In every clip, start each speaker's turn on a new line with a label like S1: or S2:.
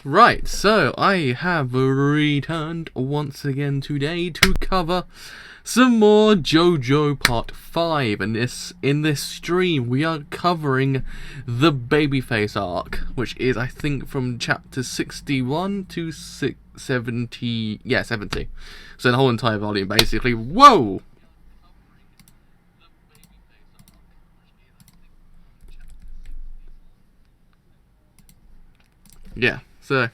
S1: Right, so I have returned once again today to cover some more JoJo Part 5, and in this stream we are covering the Babyface arc, which is, I think, from chapter 61 to 70, yeah, 70. So the whole entire volume, basically. Whoa! Yeah, so,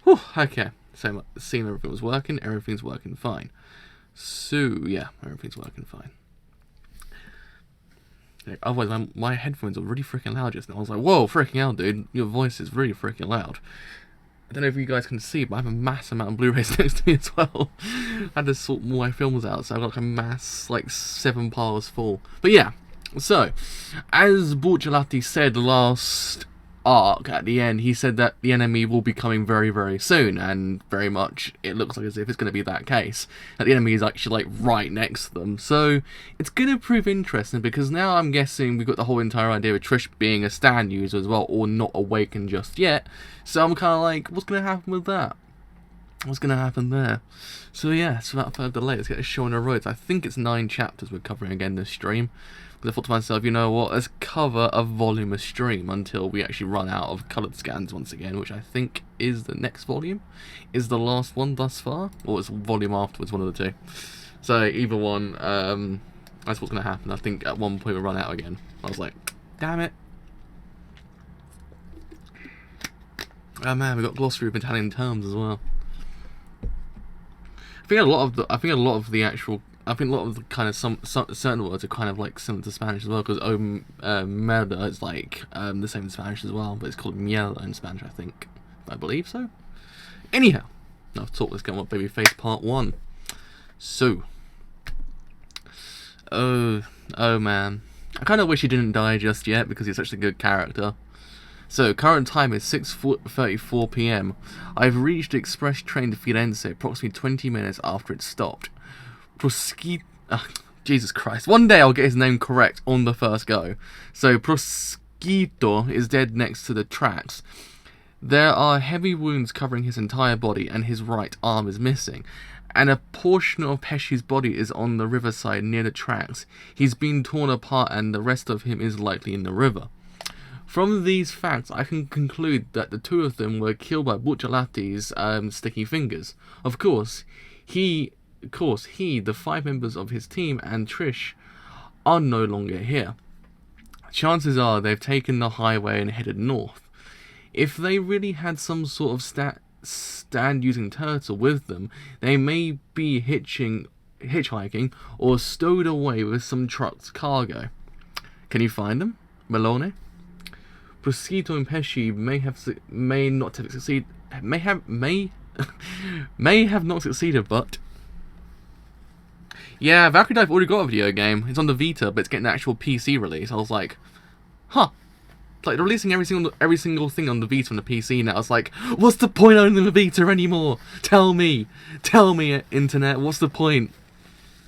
S1: whew, okay, so seeing everything was working, everything's working fine. So, yeah, everything's working fine. Like, otherwise, my headphones are really freaking loud just now. I was like, whoa, freaking hell, dude, your voice is really freaking loud. I don't know if you guys can see, but I have a mass amount of Blu-rays next to me as well. I had to sort all my films out, so I've got like a mass, like 7 piles full. But yeah, so, as Borchelati said last arc at the end, he said that the enemy will be coming very, very soon, and very much it looks like as if it's going to be that case, that the enemy is actually like right next to them. So it's going to prove interesting, because now I'm guessing we've got the whole entire idea of Trish being a stand user as well, or not awakened just yet. So I'm kind of like, what's going to happen with that? What's going to happen there? So yeah, so without further delay, let's get a show on the road. I think it's 9 chapters we're covering again this stream. Because I thought to myself, you know what, let's cover a volume of stream until we actually run out of coloured scans once again, which I think is the next volume, is the last one thus far, or it's volume afterwards, one of the two. So either one, that's what's going to happen. I think at one point we'll run out again. I was like, damn it. Oh man, we got glossary of Italian terms as well. I think a lot of the kind of some certain words are kind of like similar to Spanish as well, because merda is like the same in Spanish as well, but it's called mierda in Spanish, I believe so. Anyhow, enough talk, let's get on with Babyface Part 1. So, oh man, I kind of wish he didn't die just yet, because he's such a good character. So, current time is 6:34 PM. I've reached the express train to Firenze approximately 20 minutes after it stopped. Jesus Christ. One day I'll get his name correct on the first go. So, Prosciutto is dead next to the tracks. There are heavy wounds covering his entire body, and his right arm is missing. And a portion of Pesci's body is on the riverside near the tracks. He's been torn apart, and the rest of him is likely in the river. From these facts, I can conclude that the two of them were killed by Borchelati's sticky fingers. Of course, he, the 5 members of his team, and Trish are no longer here. Chances are they've taken the highway and headed north. If they really had some sort of stand-using turtle with them, they may be hitchhiking or stowed away with some truck's cargo. Can you find them, Malone? Prosciutto and Pesci may have not succeeded, but yeah, Valkyrie Dive already got a video game. It's on the Vita, but it's getting an actual PC release. I was like, huh. It's like they're releasing every single thing on the Vita on the PC now. It's like, what's the point of owning the Vita anymore? Tell me, internet, what's the point?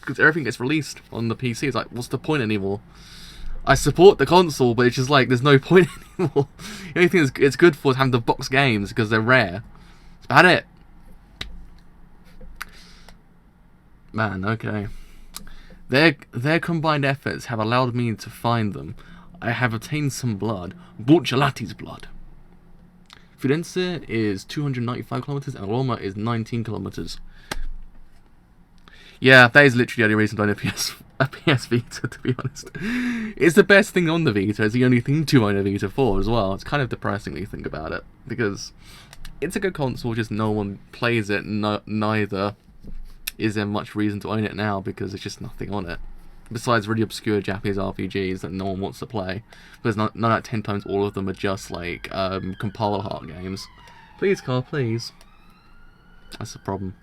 S1: Because everything gets released on the PC. It's like, what's the point anymore? I support the console, but it's just like, there's no point anymore. The only thing it's good for is having the box games, because they're rare. That's about it. Man, okay. Their combined efforts have allowed me to find them. I have obtained some blood. Borchelati's blood. Firenze is 295 kilometers, and Roma is 19 kilometers. Yeah, that is literally the only reason I own a PS Vita, to be honest. It's the best thing on the Vita. It's the only thing to own a Vita for as well. It's kind of depressing when you think about it, because it's a good console, just no one plays it. Neither is there much reason to own it now, because there's just nothing on it. Besides really obscure Japanese RPGs that no one wants to play. Because 9 out of 10 times all of them are just like compiler heart games. Please, Carl, please. That's the problem.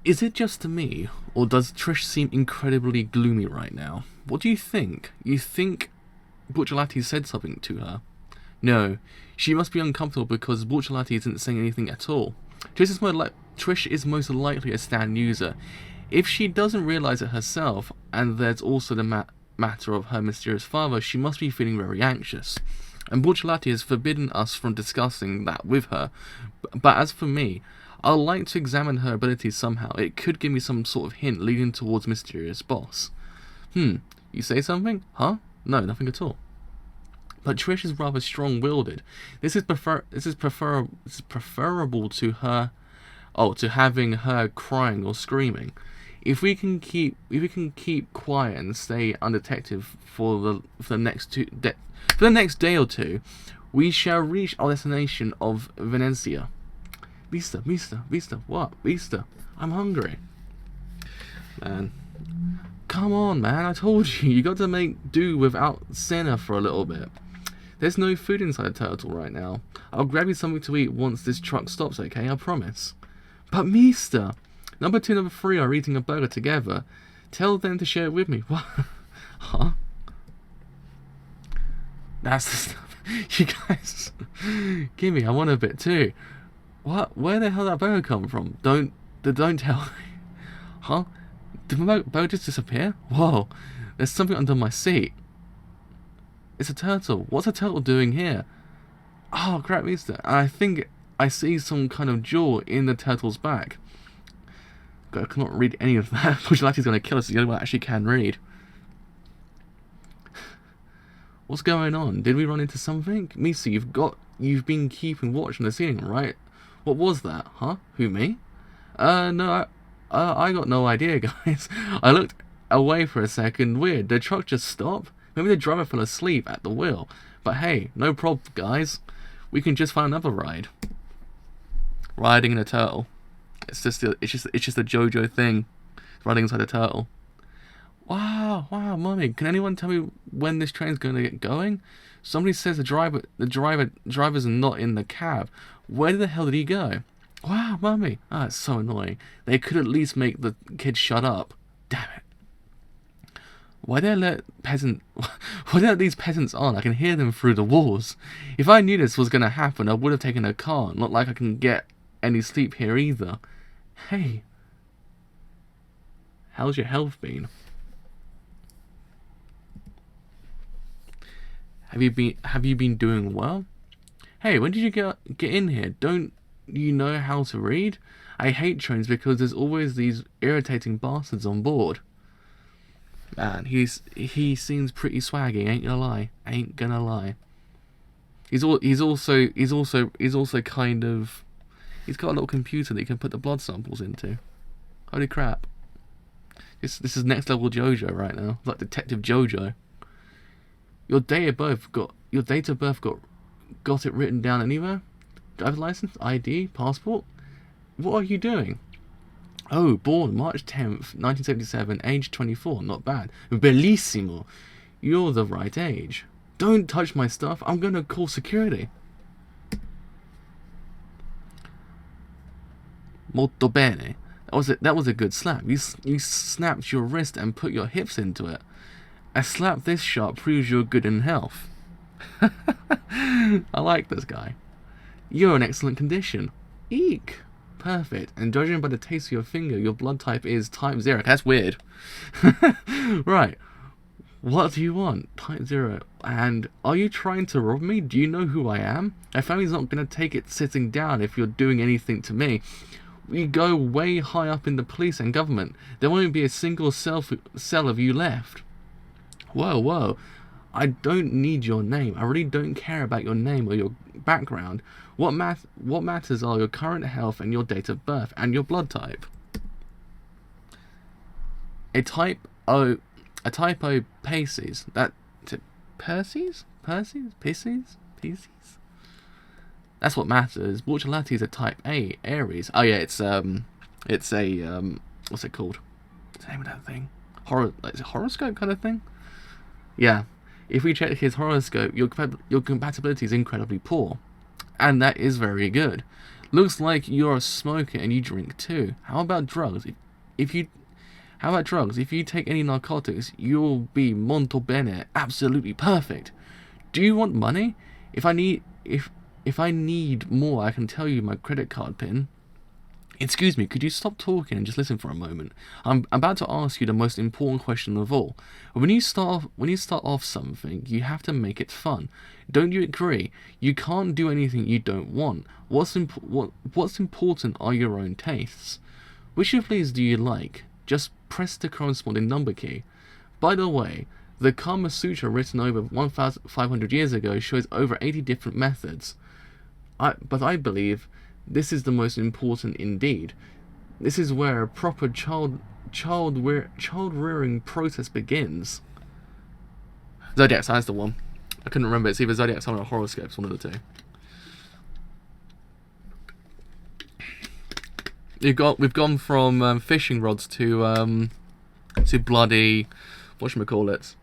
S1: Is it just to me, or does Trish seem incredibly gloomy right now? What do you think? You think Borchelati said something to her? No, she must be uncomfortable because Borchelati isn't saying anything at all. Trish is most likely a stand user. If she doesn't realise it herself, and there's also the matter of her mysterious father, she must be feeling very anxious. and Borchelati has forbidden us from discussing that with her. But as for me, I'd like to examine her abilities somehow. It could give me some sort of hint leading towards mysterious boss. You say something? Huh? No, nothing at all. But Trish is rather strong-willed. This is preferable to her, to having her crying or screaming. If we can keep quiet and stay undetected for the next day or two, we shall reach our destination of Venecia. Mista, what? Mista, I'm hungry. Man. Come on, man, I told you got to make do without Senna for a little bit. There's no food inside the turtle right now. I'll grab you something to eat once this truck stops, okay? I promise. But Mista, number 2 and number 3 are eating a burger together. Tell them to share it with me. What? Huh? That's the stuff. You guys, give me, I want a bit too. What? Where the hell did that burger come from? Don't tell me. Huh? Did my burger just disappear? Whoa, there's something under my seat. It's a turtle. What's a turtle doing here? Oh, crap, Mista. I think I see some kind of jaw in the turtle's back. God, I cannot read any of that. Bushlatti's going to kill us. It's the only one I actually can read. What's going on? Did we run into something? Mista, you've been keeping watch on the ceiling, right? What was that? Huh? Who, me? No, I got no idea, guys. I looked away for a second. Weird. The truck just stopped? Maybe the driver fell asleep at the wheel. But hey, no problem, guys. We can just find another ride. Riding in a turtle. It's just a JoJo thing. Riding inside a turtle. Wow, mummy. Can anyone tell me when this train's going to get going? Somebody says the driver's not in the cab. Where the hell did he go? Wow, mummy. It's so annoying. They could at least make the kid shut up. Damn it. Why do they let these peasants on? I can hear them through the walls. If I knew this was going to happen, I would have taken a car. Not like I can get any sleep here either. Hey. How's your health been? Have you been doing well? Hey, when did you get in here? Don't you know how to read? I hate trains because there's always these irritating bastards on board. Man, he seems pretty swaggy, ain't gonna lie. He's also kind of, he's got a little computer that you can put the blood samples into. Holy crap. This is next level JoJo right now. Like Detective JoJo. Your date of birth got it written down anywhere? Driver's license, ID, passport? What are you doing? Oh, born March 10th, 1977, age 24, not bad. Bellissimo. You're the right age. Don't touch my stuff, I'm gonna call security. Molto bene. That was a good slap. You snapped your wrist and put your hips into it. A slap this sharp proves you're good in health. I like this guy. You're in excellent condition. Eek. Perfect. And judging by the taste of your finger, your blood type is type 0. That's weird. Right. What do you want? Type 0. And are you trying to rob me? Do you know who I am? My family's not going to take it sitting down if you're doing anything to me. We go way high up in the police and government. There won't be a single cell of you left. Whoa. I don't need your name. I really don't care about your name or your background. What matters are your current health and your date of birth and your blood type. A type O Pisces. Pisces? That's what matters. Borchelati is a type A Aries. Oh yeah, it's a what's it called? What's the name of that thing? Is it horoscope kind of thing? Yeah. If we check his horoscope, your compatibility is incredibly poor. And that is very good. Looks like you're a smoker and you drink too. How about drugs? If you take any narcotics, you'll be molto bene, absolutely perfect. Do you want money? If I need more, I can tell you my credit card pin. Excuse me, could you stop talking and just listen for a moment? I'm about to ask you the most important question of all. When you start off something, you have to make it fun. Don't you agree? You can't do anything you don't want. What's important are your own tastes. Which of these do you like? Just press the corresponding number key. By the way, the Kama Sutra written over 1,500 years ago shows over 80 different methods. But I believe this is the most important indeed. This is where a proper child rearing process begins. Zodiac Sign's the one. I couldn't remember. It's either Zodiac Sign or horoscopes, one of the two. We've gone from fishing rods to bloody, whatchamacallit.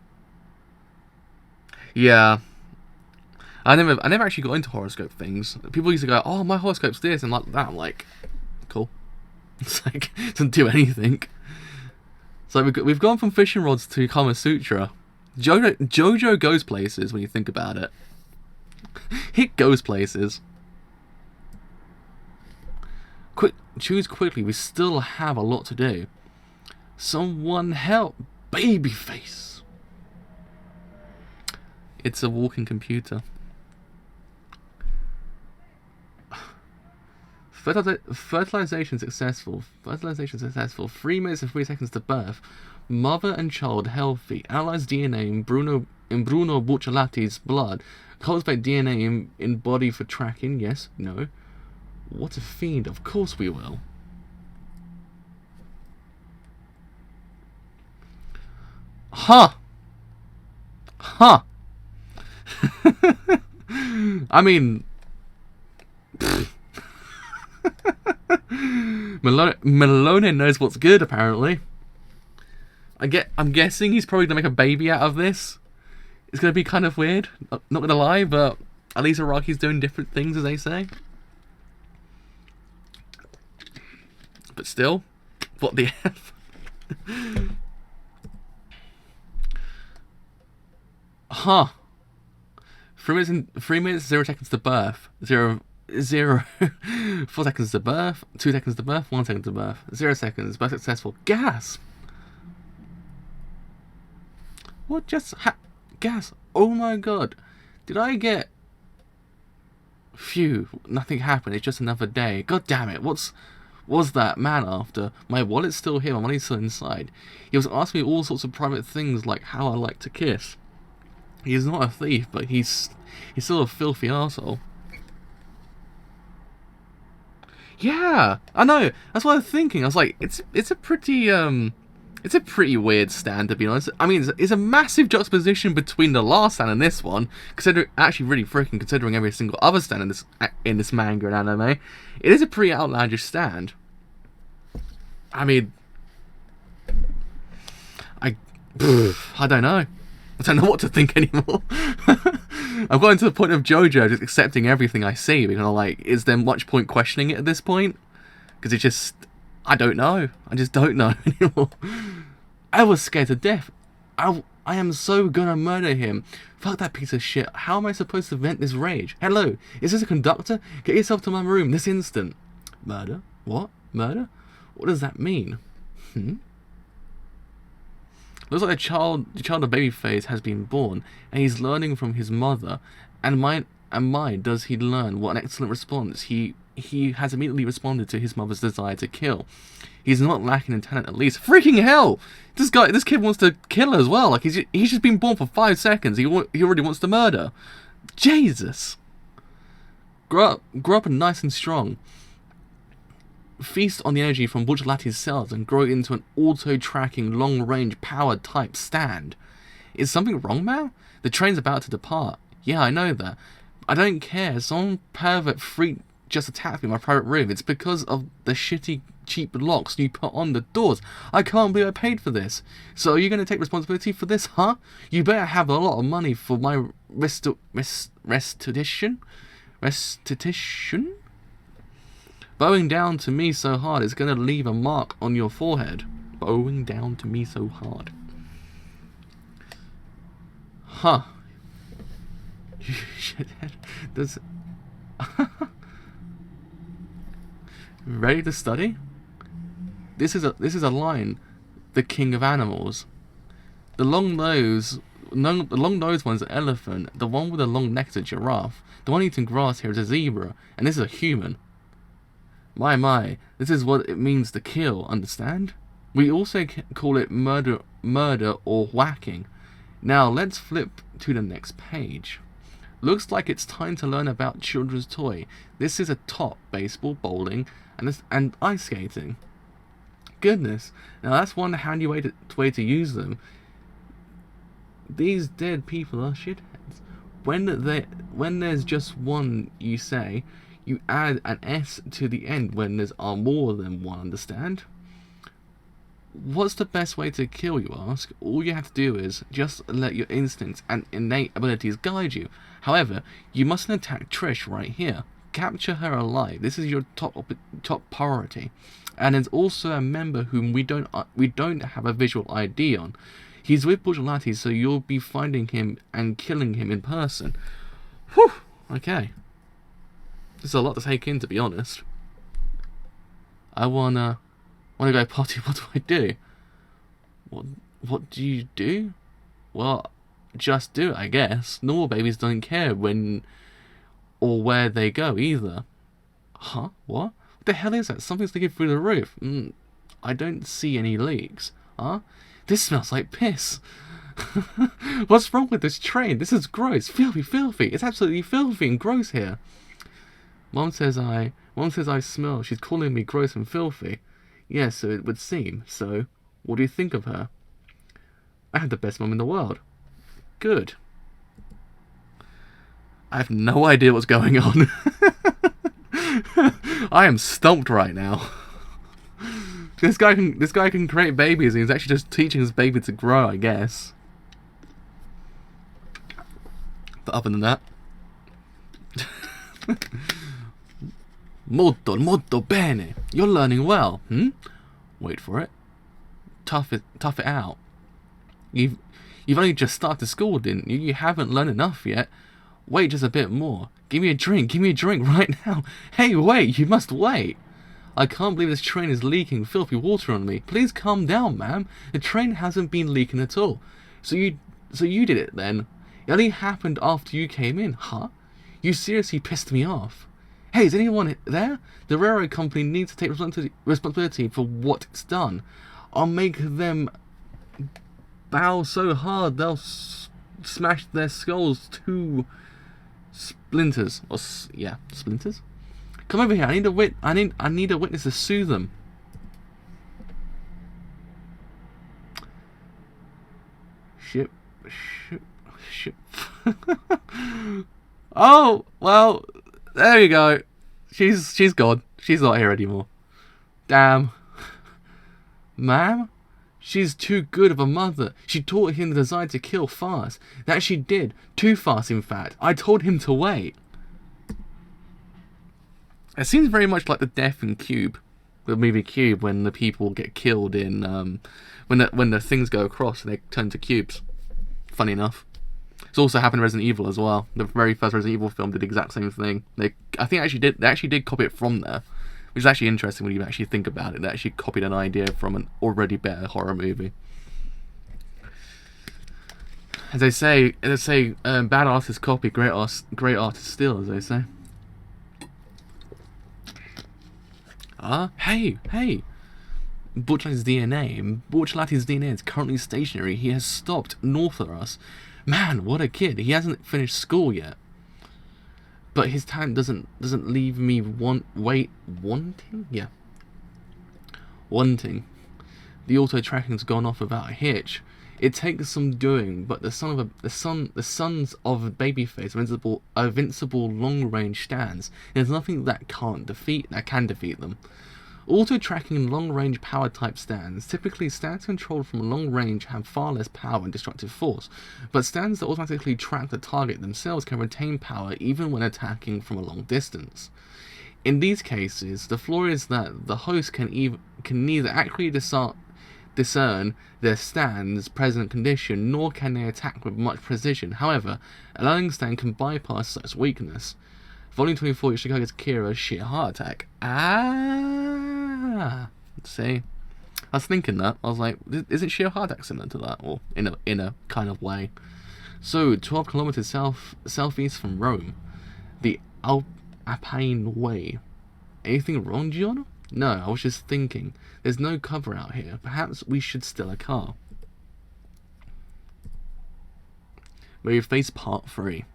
S1: Yeah. I never actually got into horoscope things. People used to go, "Oh, my horoscope's this," and like that. I'm like, cool. It's like, it doesn't do anything. So we've gone from fishing rods to Kama Sutra. JoJo goes places when you think about it. It goes places. Choose quickly. We still have a lot to do. Someone help, babyface. It's a walking computer. Fertilization successful. 3 minutes and 3 seconds to birth. Mother and child healthy. Analyze DNA in Bruno Bucciolati's blood. Cultivate DNA in body for tracking. Yes. No. What a fiend. Of course we will. Huh. I mean, Malone knows what's good, apparently. I'm guessing he's probably gonna make a baby out of this. It's gonna be kind of weird, not gonna lie, but at least Araki's doing different things, as they say. But still, what the F? Huh. 3 minutes, 0 seconds to birth. 0, 4 seconds to birth. 2 seconds to birth. 1 second to birth. 0 seconds. Birth successful. Gasp. What just gasp? Oh my god. Did I get... Phew. Nothing happened. It's just another day. God damn it. Was that man after? My wallet's still here. My money's still inside. He was asking me all sorts of private things like how I like to kiss. He's not a thief, but he's still a filthy arsehole. Yeah, I know. That's what I was thinking. I was like, it's a pretty weird stand, to be honest. I mean, it's a massive juxtaposition between the last stand and this one. Actually, really freaking considering every single other stand in this manga and anime, it is a pretty outlandish stand. I mean, I don't know. I don't know what to think anymore. I've gotten to the point of JoJo just accepting everything I see, because I'm like, is there much point questioning it at this point? Because it just, I don't know. I just don't know anymore. I was scared to death. I am so gonna murder him. Fuck that piece of shit. How am I supposed to vent this rage? Hello, is this a conductor? Get yourself to my room this instant. Murder? What? Murder? What does that mean? Looks like the child of baby phase has been born, and he's learning from his mother. And my does he learn? What an excellent response. He has immediately responded to his mother's desire to kill. He's not lacking in talent, at least. Freaking hell! This kid wants to kill as well. Like he's just been born for 5 seconds. He already wants to murder. Jesus. Grow up nice and strong. Feast on the energy from Bucciolati's cells and grow into an auto-tracking, long-range, powered-type stand. Is something wrong, man? The train's about to depart. Yeah, I know that. I don't care. Some pervert freak just attacked me in my private room. It's because of the shitty, cheap locks you put on the doors. I can't believe I paid for this. So are you going to take responsibility for this, huh? You better have a lot of money for my restitution? Restitution? Bowing down to me so hard is going to leave a mark on your forehead. Bowing down to me so hard. Huh. You shithead. Ready to study? This is a lion, the king of animals. The long nose one's an elephant. The one with the long neck is a giraffe. The one eating grass here is a zebra, and this is a human. My, this is what it means to kill. Understand? We also call it murder or whacking. Now let's flip to the next page. Looks like it's time to learn about children's toy. This is a top, baseball, bowling, and ice skating. Goodness, now that's one handy way to use them. These dead people are shitheads. When there's just one, you say, you add an S to the end when there's more than one, understand? What's the best way to kill, you ask? All you have to do is just let your instincts and innate abilities guide you. However, you mustn't attack Trish right here. Capture her alive. This is your top priority. And there's also a member whom we don't have a visual ID on. He's with Bujolati, so you'll be finding him and killing him in person. Whew. Okay. This is a lot to take in, to be honest. I wanna go potty. What do I do? What do you do? Well, just do it, I guess. Normal babies don't care when or where they go either. Huh? What? What the hell is that? Something's leaking through the roof. I don't see any leaks. Huh? This smells like piss. What's wrong with this train? This is gross. Filthy. It's absolutely filthy and gross here. Mom says I smell. She's calling me gross and filthy. Yes, so it would seem. So, what do you think of her? I have the best mom in the world. Good. I have no idea what's going on. I am stumped right now. This guy can create babies, and he's actually just teaching his baby to grow, I guess. But other than that, molto bene. You're learning well. Wait for it. Tough it out. You've only just started school, didn't you? You haven't learned enough yet. Wait just a bit more. Give me a drink right now. Hey, wait, you must wait. I can't believe this train is leaking filthy water on me. Please calm down, ma'am. The train hasn't been leaking at all. So you did it then? It only happened after you came in, huh? You seriously pissed me off. Hey, is anyone there? The railroad company needs to take responsibility for what it's done. I'll make them bow so hard they'll smash their skulls to splinters. Splinters? Come over here. I need a witness to sue them. Ship. Oh, well, there you go. She's gone. She's not here anymore. Damn. Ma'am? She's too good of a mother. She taught him the desire to kill fast. That she did. Too fast, in fact. I told him to wait. It seems very much like the death in Cube. The movie Cube, when the people get killed in... when the things go across and they turn to cubes. Funny enough. It's also happened in Resident Evil as well. The very first Resident Evil film did the exact same thing. They actually did copy it from there. Which is actually interesting when you actually think about it. They actually copied an idea from an already better horror movie. As they say, bad artists copy, great artists steal, as they say. Hey! Butchlati's DNA is currently stationary. He has stopped north of us. Man, what a kid. He hasn't finished school yet. But his talent doesn't leave me wanting? Yeah. Wanting. The auto tracking's gone off without a hitch. It takes some doing, but the sons of Babyface are invincible long-range stands. There's nothing that can defeat them. Auto-tracking long-range power-type stands. Typically, stands controlled from long range have far less power and destructive force, but stands that automatically track the target themselves can retain power even when attacking from a long distance. In these cases, the flaw is that the host can neither accurately discern their stand's present condition, nor can they attack with much precision. However, a landing stand can bypass such weakness. Volume 24, Yoshikawa gets Kira a shit heart attack. Ah, see, I was thinking that. I was like, isn't she a heart attack similar to that, or in a kind of way? So 12 kilometers southeast from Rome, the Alpine Way. Anything wrong, Gianna? No, I was just thinking. There's no cover out here. Perhaps we should steal a car. Where you face part 3.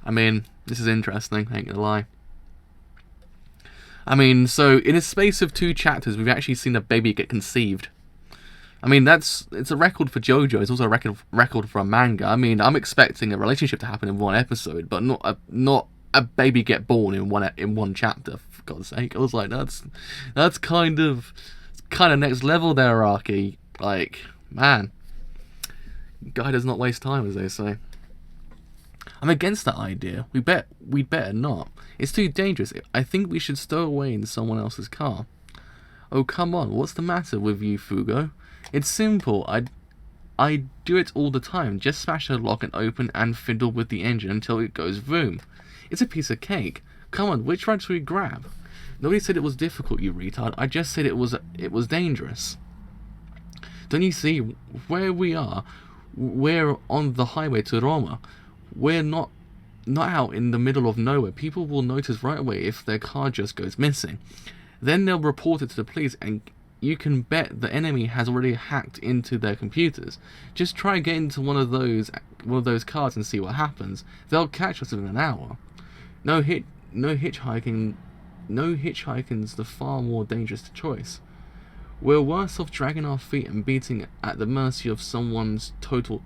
S1: I mean, this is interesting, I ain't gonna lie. I mean, so in a space of 2 chapters, we've actually seen a baby get conceived. I mean, it's a record for JoJo. It's also a record for a manga. I mean, I'm expecting a relationship to happen in 1 episode, but not a baby get born in one chapter. For God's sake, I was like, that's kind of next level there, Araki. Like, man, guy does not waste time, as they say. I'm against that idea. We'd better not. It's too dangerous. I think we should stow away in someone else's car. Oh, come on. What's the matter with you, Fugo? It's simple. I do it all the time. Just smash the lock and open and fiddle with the engine until it goes boom. It's a piece of cake. Come on, which ride should we grab? Nobody said it was difficult, you retard. I just said it was dangerous. Don't you see where we are? We're on the highway to Roma. We're not out in the middle of nowhere. People will notice right away if their car just goes missing. Then they'll report it to the police, and you can bet the enemy has already hacked into their computers. Just try getting into one of those cars and see what happens. They'll catch us within an hour. No hitchhiking's the far more dangerous choice. We're worse off dragging our feet and beating at the mercy of some total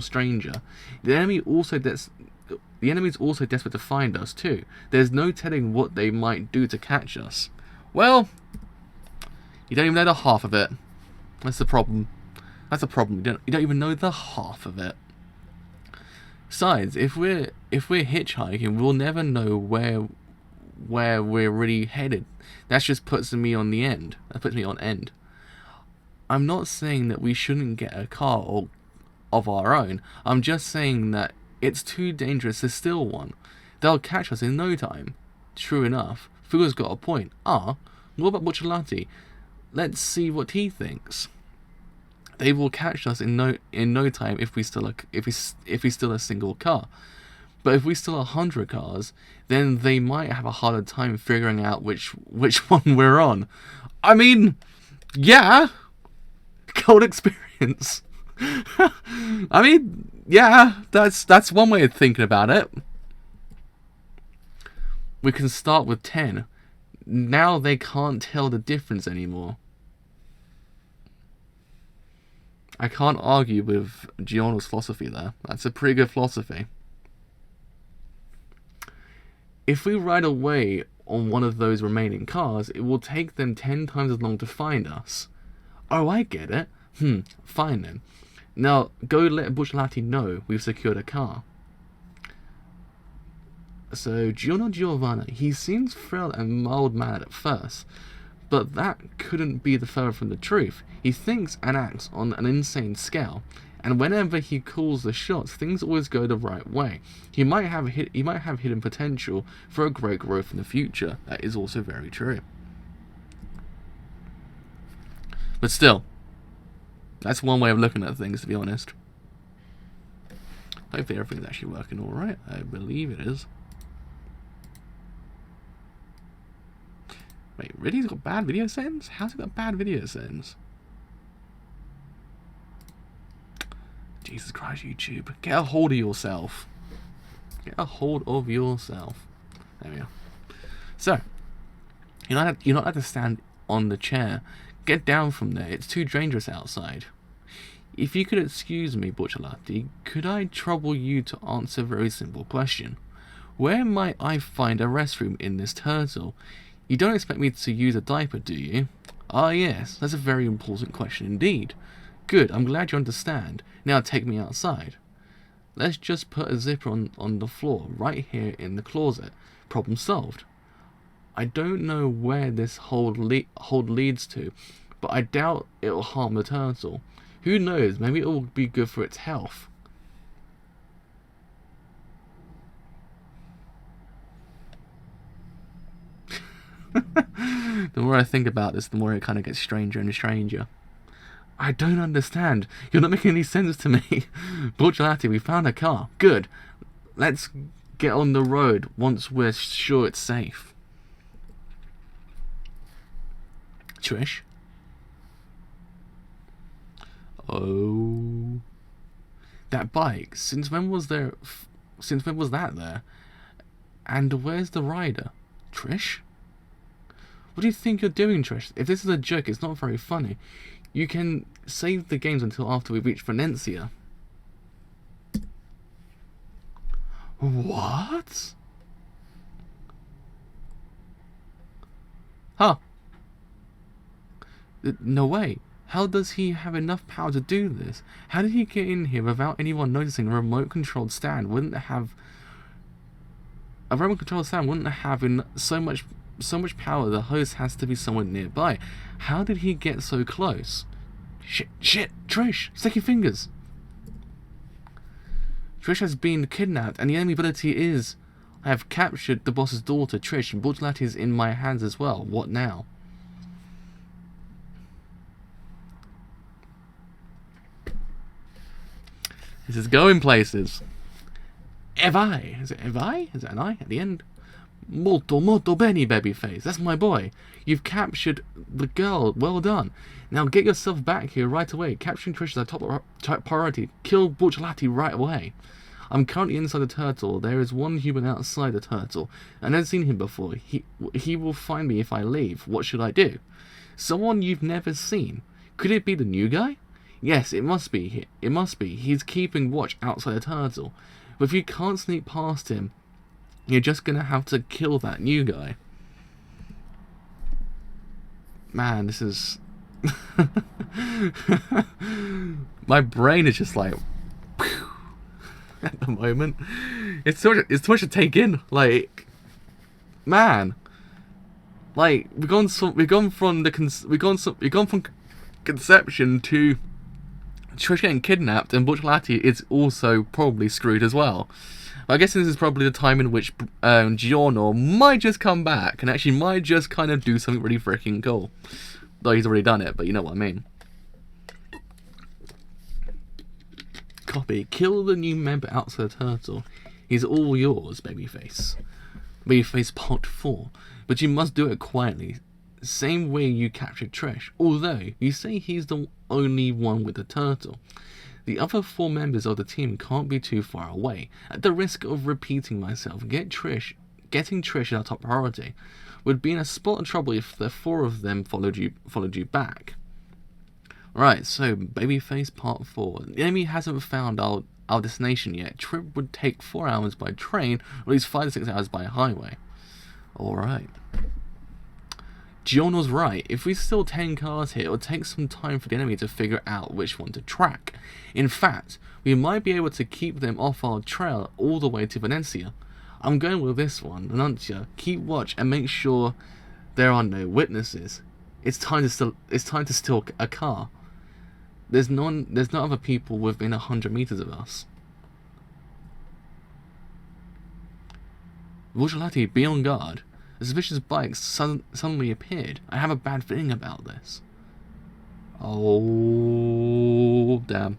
S1: stranger. The enemy's also desperate to find us too. There's no telling what they might do to catch us. Well, you don't even know the half of it. That's the problem. That's the problem. You don't even know the half of it. Besides, if we're hitchhiking, we'll never know where we're really headed. That just puts me on the end. That puts me on end. I'm not saying that we shouldn't get a car of our own. I'm just saying that it's too dangerous to steal one. They'll catch us in no time. True enough. Fugo's got a point. What about Bucciolati? Let's see what he thinks. They will catch us in no time if we steal a single car. But if we steal 100 cars, then they might have a harder time figuring out which one we're on. I mean, yeah, cold experience. I mean, yeah, that's one way of thinking about it. We can start with 10. Now they can't tell the difference anymore. I can't argue with Giorno's philosophy there. That's a pretty good philosophy. If we ride away on one of those remaining cars, it will take them 10 times as long to find us. Oh, I get it. Fine then. Now, go let Bucciolati know we've secured a car. So, Giovanna, he seems frail and mild-mannered at first, but that couldn't be the further from the truth. He thinks and acts on an insane scale, and whenever he calls the shots, things always go the right way. He might have hidden potential for a great growth in the future. That is also very true. But still, that's one way of looking at things, to be honest. Hopefully everything's actually working alright. I believe it is. Wait, really? He's got bad video settings? How's he got bad video settings? Jesus Christ, YouTube. Get a hold of yourself. Get a hold of yourself. There we go. So, you're not allowed to stand on the chair. Get down from there. It's too dangerous outside. If you could excuse me, Bucciolati, could I trouble you to answer a very simple question? Where might I find a restroom in this turtle? You don't expect me to use a diaper, do you? Ah, yes, that's a very important question indeed. Good, I'm glad you understand. Now take me outside. Let's just put a zipper on the floor, right here in the closet. Problem solved. I don't know where this hold leads to, but I doubt it'll harm the turtle. Who knows, maybe it will be good for its health. The more I think about this, the more it kind of gets stranger and stranger. I don't understand. You're not making any sense to me. Borchelati, we found a car. Good. Let's get on the road once we're sure it's safe. Trish? Oh. That bike. Since when was that there? And where's the rider? Trish? What do you think you're doing, Trish? If this is a joke, it's not very funny. You can save the games until after we reach Valencia. What? Huh. No way. How does he have enough power to do this? How did he get in here without anyone noticing a remote-controlled stand? A remote-controlled stand wouldn't have so much power. The host has to be somewhere nearby. How did he get so close? Shit, Trish, sticky fingers. Trish has been kidnapped, and the enemy ability is... I have captured the boss's daughter, Trish, and Bortolatti is in my hands as well. What now? This is going places. Evai. Is it Evai? Is it an I at the end? Molto bene, babyface. That's my boy. You've captured the girl. Well done. Now get yourself back here right away. Capturing Trish is our top priority. Kill Borchelati right away. I'm currently inside the turtle. There is one human outside the turtle. I've never seen him before. He will find me if I leave. What should I do? Someone you've never seen. Could it be the new guy? Yes, it must be. It must be. He's keeping watch outside the turtle. But if you can't sneak past him, you're just gonna have to kill that new guy. Man, this is... My brain is just like... at the moment. It's too much to take in. Like... Man. Like, we've gone from conception to Trish getting kidnapped, and Borchelati is also probably screwed as well. But I guess this is probably the time in which Giorno might just come back and actually might just kind of do something really freaking cool. Though he's already done it, but you know what I mean. Copy. Kill the new member outside the turtle. He's all yours, babyface. Babyface part 4. But you must do it quietly. Same way you captured Trish. Although, you say he's the only one with the turtle. The other 4 members of the team can't be too far away. At the risk of repeating myself, getting Trish is our top priority. Would be in a spot of trouble if the 4 of them followed you back. Right, so Babyface Part 4. The enemy hasn't found our destination yet. Trip would take 4 hours by train, or at least 5 to 6 hours by highway. Alright. Giorno's right. If we steal 10 cars here, it will take some time for the enemy to figure out which one to track. In fact, we might be able to keep them off our trail all the way to Valencia. I'm going with this one. Lancia, keep watch and make sure there are no witnesses. It's time to steal a car. There's no other people within 100 meters of us. Borchelati, be on guard. A suspicious bike suddenly appeared. I have a bad feeling about this. Oh, damn.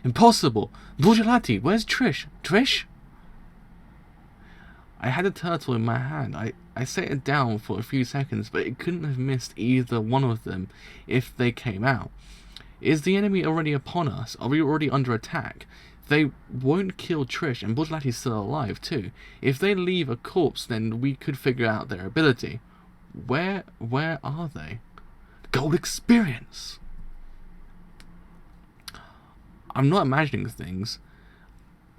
S1: Impossible! Borchelati, where's Trish? Trish? I had a turtle in my hand. I set it down for a few seconds, but it couldn't have missed either one of them if they came out. Is the enemy already upon us? Are we already under attack? They won't kill Trish, and Borchelati's still alive too. If they leave a corpse, then we could figure out their ability. Where are they? Gold experience! I'm not imagining things.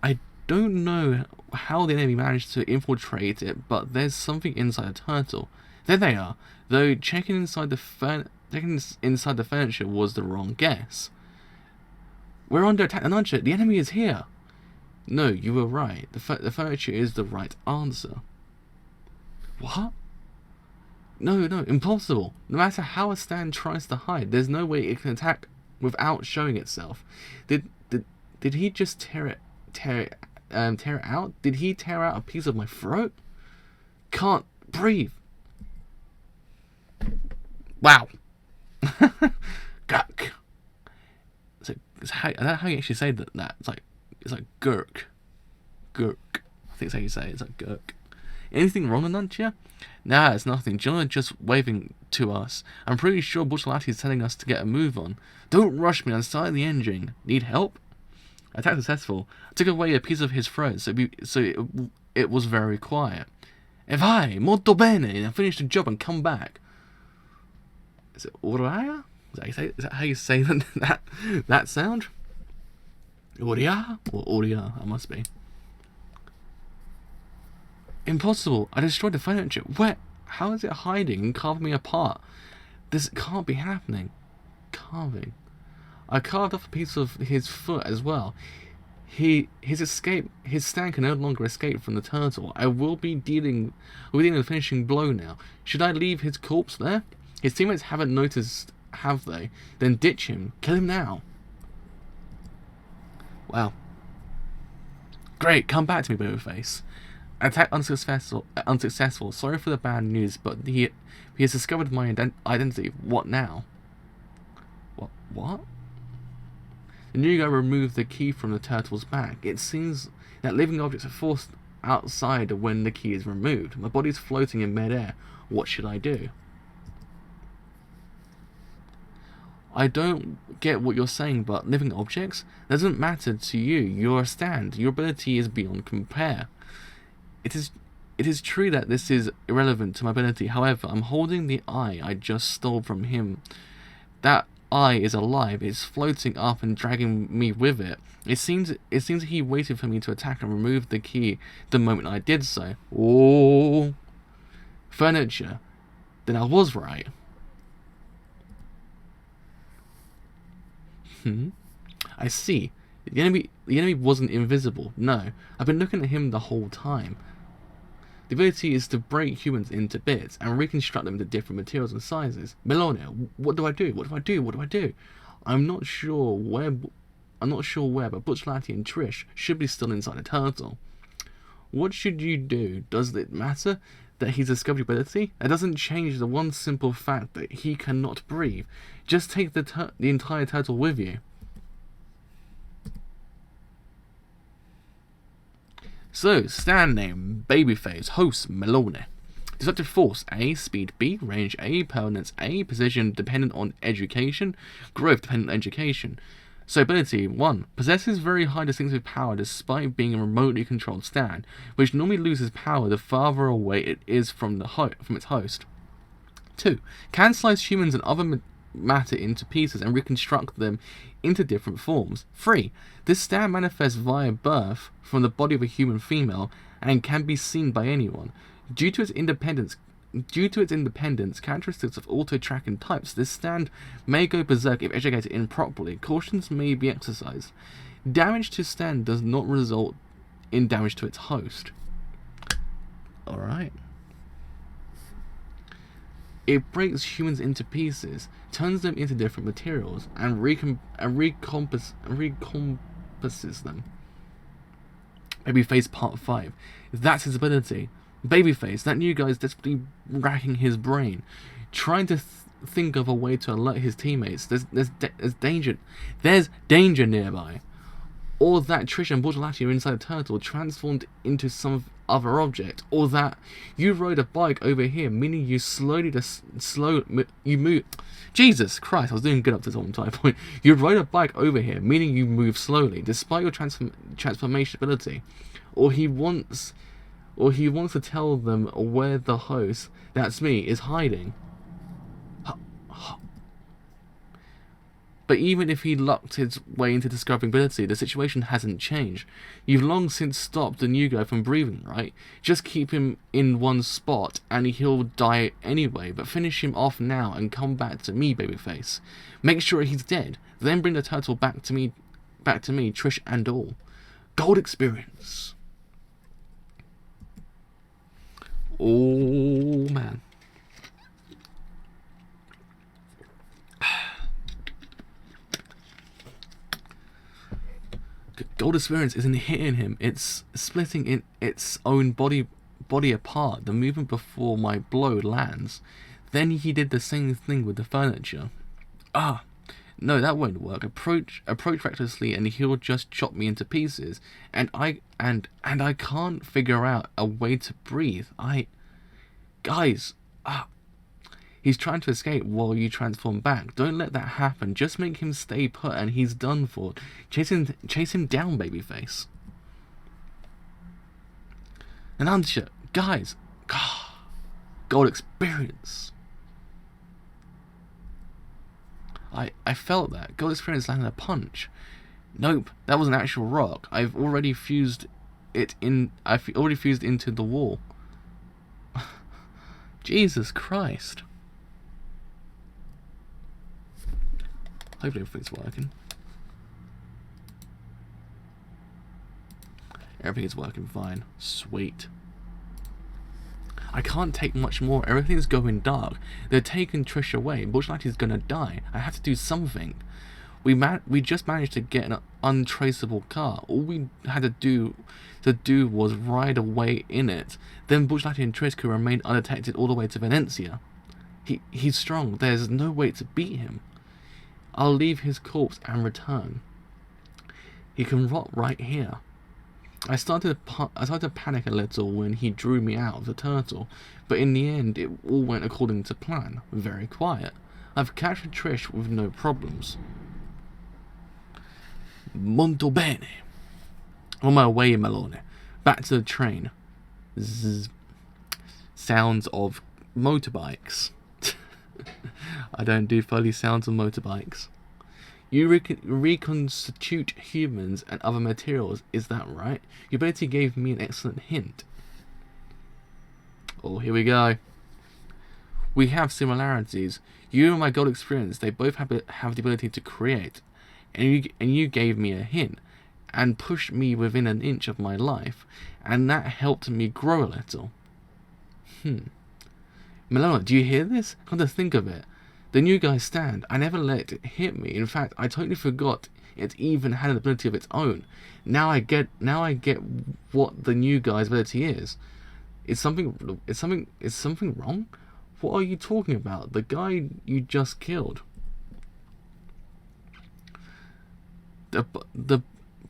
S1: I don't know how the enemy managed to infiltrate it, but there's something inside the turtle. There they are, though checking inside the furniture was the wrong guess. We're under attack, Nudge. The enemy is here. No, you were right. The furniture is the right answer. What? No, impossible. No matter how a stand tries to hide, there's no way it can attack without showing itself. Did he just tear it out? Did he tear out a piece of my throat? Can't breathe. Wow. Gurk. Is that how you actually say that? It's like gurk. Gurk. I think it's how you say it. It's like gurk. Anything wrong with Nuntia? Nah, it's nothing. Jonah just waving to us. I'm pretty sure Bucciolati is telling us to get a move on. Don't rush me, I'm starting the engine. Need help? Attack successful. I took away a piece of his throat, so it was very quiet. E vai, molto bene, and finish the job and come back. Is it Aureo? Is that how you say that sound? Aureo? Or Aureo, it must be. Impossible. I destroyed the furniture. Where? How is it hiding and carving me apart? This can't be happening. Carving. I carved off a piece of his foot as well. His stand can no longer escape from the turtle. I will be dealing with the finishing blow now. Should I leave his corpse there? His teammates haven't noticed, have they? Then ditch him. Kill him now. Wow. Great, come back to me, Babyface. Attack unsuccessful. Sorry for the bad news, but he has discovered my identity. What now? What? The new guy removed the key from the turtle's back. It seems that living objects are forced outside when the key is removed. My body's floating in midair. What should I do? I don't get what you're saying, but living objects doesn't matter to you. You're a stand. Your ability is beyond compare. It is true that this is irrelevant to my ability. However, I'm holding the eye I just stole from him. That eye is alive. It's floating up and dragging me with it. It seems he waited for me to attack and remove the key the moment I did so. Oh, furniture. Then I was right. I see. The enemy wasn't invisible. No, I've been looking at him the whole time. The ability is to break humans into bits and reconstruct them into different materials and sizes. Melone, what do I do? What do I do? I'm not sure where, but Bucciolati and Trish should be still inside a turtle. What should you do? Does it matter that he's discovered your ability? That doesn't change the one simple fact that he cannot breathe. Just take the entire turtle with you. So, stand name, Babyface, host, Melone. Destructive force, A, speed, B, range, A, permanence, A, position, dependent on education, growth, dependent on education. So, ability, 1. Possesses very high distinctive power despite being a remotely controlled stand, which normally loses power the farther away it is from its host. 2. Can slice humans and other matter into pieces and reconstruct them into different forms. 3. This stand manifests via birth from the body of a human female and can be seen by anyone. Due to its independence, characteristics of auto-tracking types, this stand may go berserk if educated improperly. Cautions may be exercised. Damage to stand does not result in damage to its host. Alright. It breaks humans into pieces, turns them into different materials, and recompasses them. Babyface Part 5. That's his ability. Babyface, that new guy is desperately racking his brain, trying to think of a way to alert his teammates. There's danger nearby. Or that Trish and Bucciolati are inside a turtle transformed into some other object. Or that you rode a bike over here, meaning you you move. Jesus Christ, I was doing good up to this whole entire point. You rode a bike over here, meaning you move slowly, despite your transformation ability. Or he wants to tell them where the host, that's me, is hiding. But even if he lucked his way into discovering ability, the situation hasn't changed. You've long since stopped the new guy from breathing, right? Just keep him in one spot and he'll die anyway, but finish him off now and come back to me, Babyface. Make sure he's dead, then bring the turtle back to me, Trish and all. Gold experience. Oh man. Gold experience isn't hitting him, it's splitting in its own body apart. The movement before my blow lands. Then he did the same thing with the furniture. Ah, no, that won't work. Approach recklessly and he'll just chop me into pieces. And I can't figure out a way to breathe. Guys, he's trying to escape while you transform back. Don't let that happen. Just make him stay put and he's done for. Chase him down, babyface. And Ansha, guys, gold experience. I felt that. Gold experience landed a punch. Nope, that was an actual rock. I've already fused it in. I've already fused into the wall. Jesus Christ. Hopefully everything's working. Everything is working fine. Sweet. I can't take much more. Everything's going dark. They're taking Trish away. Bushlighty's gonna die. I have to do something. We just managed to get an untraceable car. All we had to do was ride away in it. Then Bushlighty and Trish could remain undetected all the way to Venetia. He's strong. There's no way to beat him. I'll leave his corpse and return. He can rot right here. I started to panic a little when he drew me out of the turtle, but in the end it all went according to plan. Very quiet. I've captured Trish with no problems. Molto bene. On my way, Melone. Back to the train. Zzz. Sounds of motorbikes. I don't do Foley sounds of motorbikes. You reconstitute humans and other materials, is that right? Your ability gave me an excellent hint. Oh, here we go. We have similarities. You and my gold experience, they both have the ability to create. And you gave me a hint, and pushed me within an inch of my life, and that helped me grow a little. Melona, do you hear this? Come to think of it. The new guy stand. I never let it hit me. In fact, I totally forgot it even had an ability of its own. Now I get what the new guy's ability is. Is something wrong? What are you talking about? The guy you just killed. The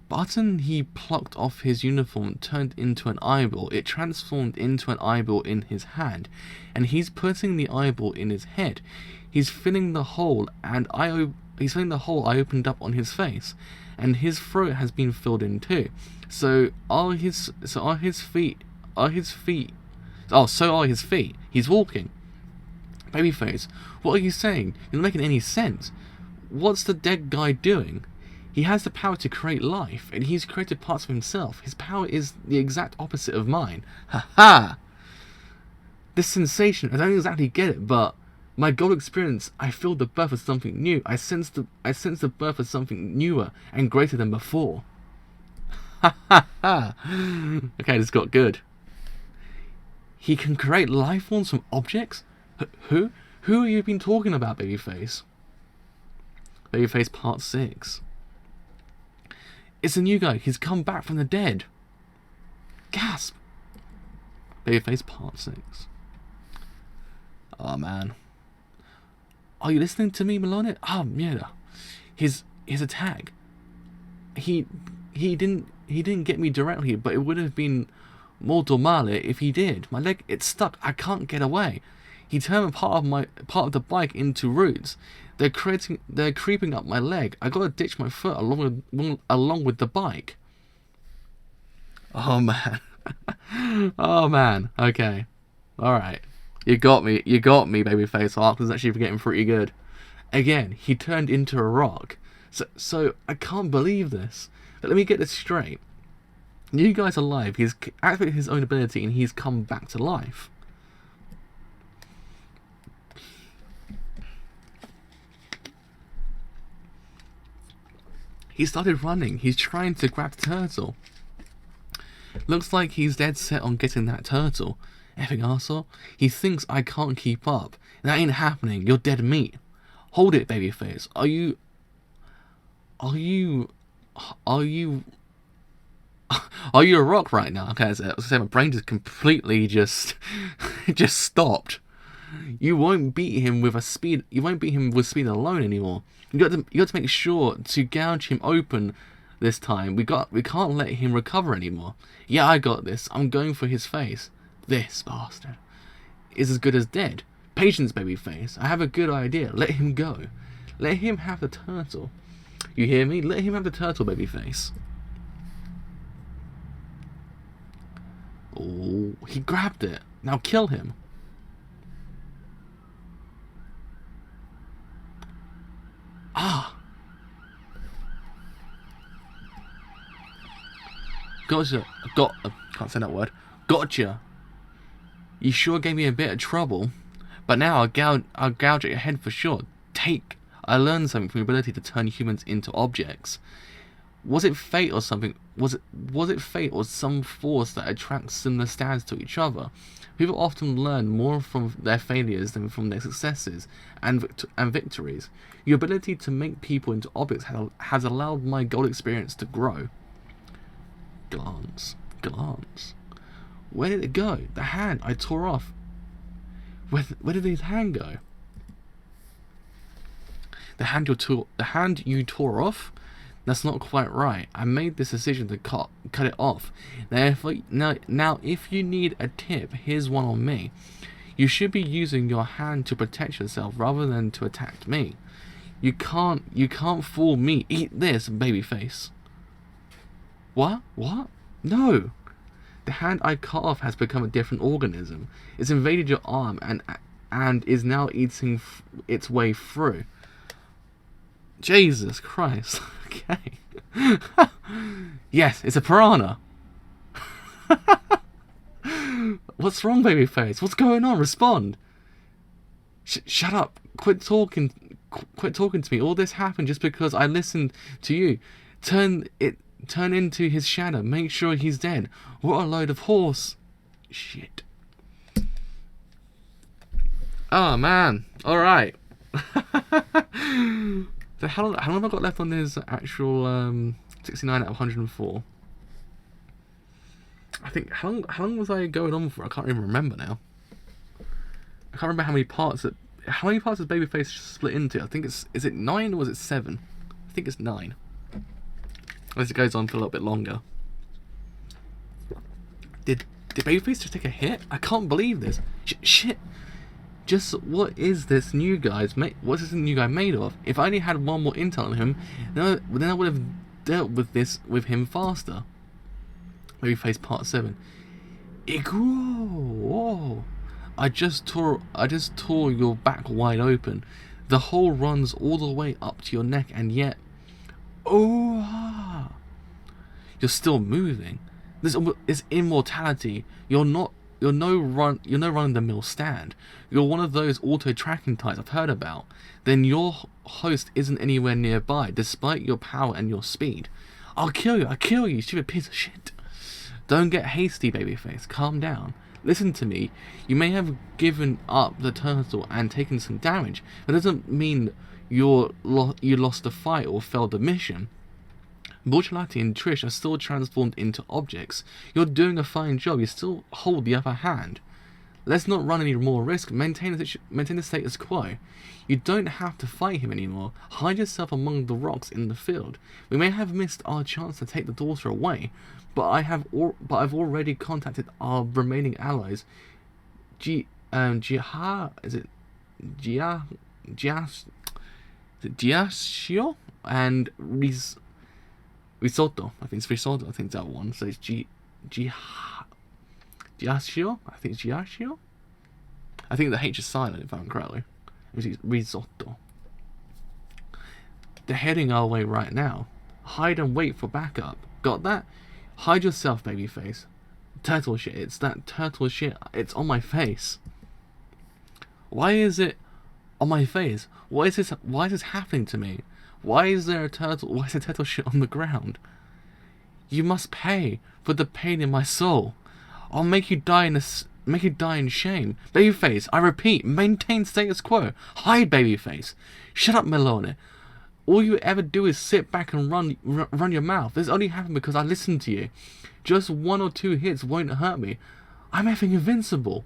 S1: button he plucked off his uniform turned into an eyeball. It transformed into an eyeball in his hand, and he's putting the eyeball in his head. He's filling the hole, and I opened up on his face, and his throat has been filled in too. So are his feet. He's walking. Babyface, what are you saying? You're not making any sense. What's the dead guy doing? He has the power to create life, and he's created parts of himself. His power is the exact opposite of mine. Ha ha! This sensation, I don't exactly get it, but my gold experience, I feel the birth of something new. I sense the birth of something newer and greater than before. Ha ha ha! Okay, this got good. He can create life forms from objects? Who? Who have you been talking about, Babyface? Babyface Part 6. It's a new guy. He's come back from the dead. Gasp. Babyface Part 6. Oh man. Are you listening to me, Melone? Yeah. His attack. He didn't get me directly, but it would have been molto male if he did. My leg, it's stuck. I can't get away. He turned part of the bike into roots. They're creeping up my leg. I gotta ditch my foot along with the bike. Oh man. Oh man. Okay. Alright. You got me, Babyface. Arc is actually getting pretty good. Again, he turned into a rock. So I can't believe this. But let me get this straight. New guy's alive. He's activated his own ability and he's come back to life. He started running. He's trying to grab the turtle. Looks like he's dead set on getting that turtle. Effing arsehole. He thinks I can't keep up. That ain't happening. You're dead meat. Hold it, Babyface. Are you a rock right now? Okay, so my brain just completely just stopped. You won't beat him with speed alone anymore. You got to make sure to gouge him open this time. We can't let him recover anymore. Yeah, I got this. I'm going for his face. This bastard is as good as dead. Patience, babyface. I have a good idea. Let him go. Let him have the turtle. You hear me? Let him have the turtle, babyface. Oh, he grabbed it. Now kill him. Ah. Gotcha. Can't say that word. Gotcha. You sure gave me a bit of trouble, but now I'll gouge at your head for sure. I learned something from your ability to turn humans into objects. Was it fate or something? Was it fate or some force that attracts similar stands to each other? People often learn more from their failures than from their successes and victories. Your ability to make people into objects has allowed my gold experience to grow. Glance. Where did it go? The hand I tore off. Where did his hand go? The hand you tore off? That's not quite right. I made this decision to cut it off. Now, if you need a tip, here's one on me. You should be using your hand to protect yourself rather than to attack me. You can't fool me. Eat this, babyface. What? No. The hand I cut off has become a different organism. It's invaded your arm and is now eating its way through. Jesus Christ. Okay. Yes, it's a piranha. What's wrong, babyface? What's going on? Respond. Shut up. Quit talking to me. All this happened just because I listened to you. Turn into his shadow. Make sure he's dead. What a load of horse shit. Oh man. Alright. So how long have I got left on this actual 69 out of 104? I think how long was I going on for? I can't even remember now. I can't remember how many parts does Babyface split into? I think is it 9 or was it 7? I think it's 9. Unless it goes on for a little bit longer. Did Babyface just take a hit? I can't believe this. Shit. Just what is this new guy's what's this new guy made of? If I only had one more intel on him, then I would have dealt with him faster. Babyface Part 7. Whoa. I just tore your back wide open. The hole runs all the way up to your neck, and yet, you're still moving. This is immortality. You're no run-of-the-mill stand. You're one of those auto-tracking types I've heard about. Then your host isn't anywhere nearby, despite your power and your speed. I'll kill you, stupid piece of shit. Don't get hasty, babyface. Calm down. Listen to me. You may have given up the turtle and taken some damage. That doesn't mean you lost the fight or failed the mission. Borchelati and Trish are still transformed into objects. You're doing a fine job. You still hold the upper hand. Let's not run any more risk. Maintain the status quo. You don't have to fight him anymore. Hide yourself among the rocks in the field. We may have missed our chance to take the daughter away, but I've already contacted our remaining allies. Giascio and Risotto. I think it's Risotto. I think it's that one. So it's Giascio. I think it's Giascio. I think the H is silent, if I'm correctly. It's Risotto. They're heading our way right now. Hide and wait for backup. Got that? Hide yourself, babyface. Turtle shit. It's that turtle shit. It's on my face. Why is it on my face? Why is this happening to me? Why is there a turtle? Why is there turtle shit on the ground? You must pay for the pain in my soul. I'll make you die in shame. Babyface, I repeat, maintain status quo. Hide, babyface. Shut up, Melone. All you ever do is sit back and run your mouth. This only happened because I listened to you. Just 1 or 2 hits won't hurt me. I'm effing invincible.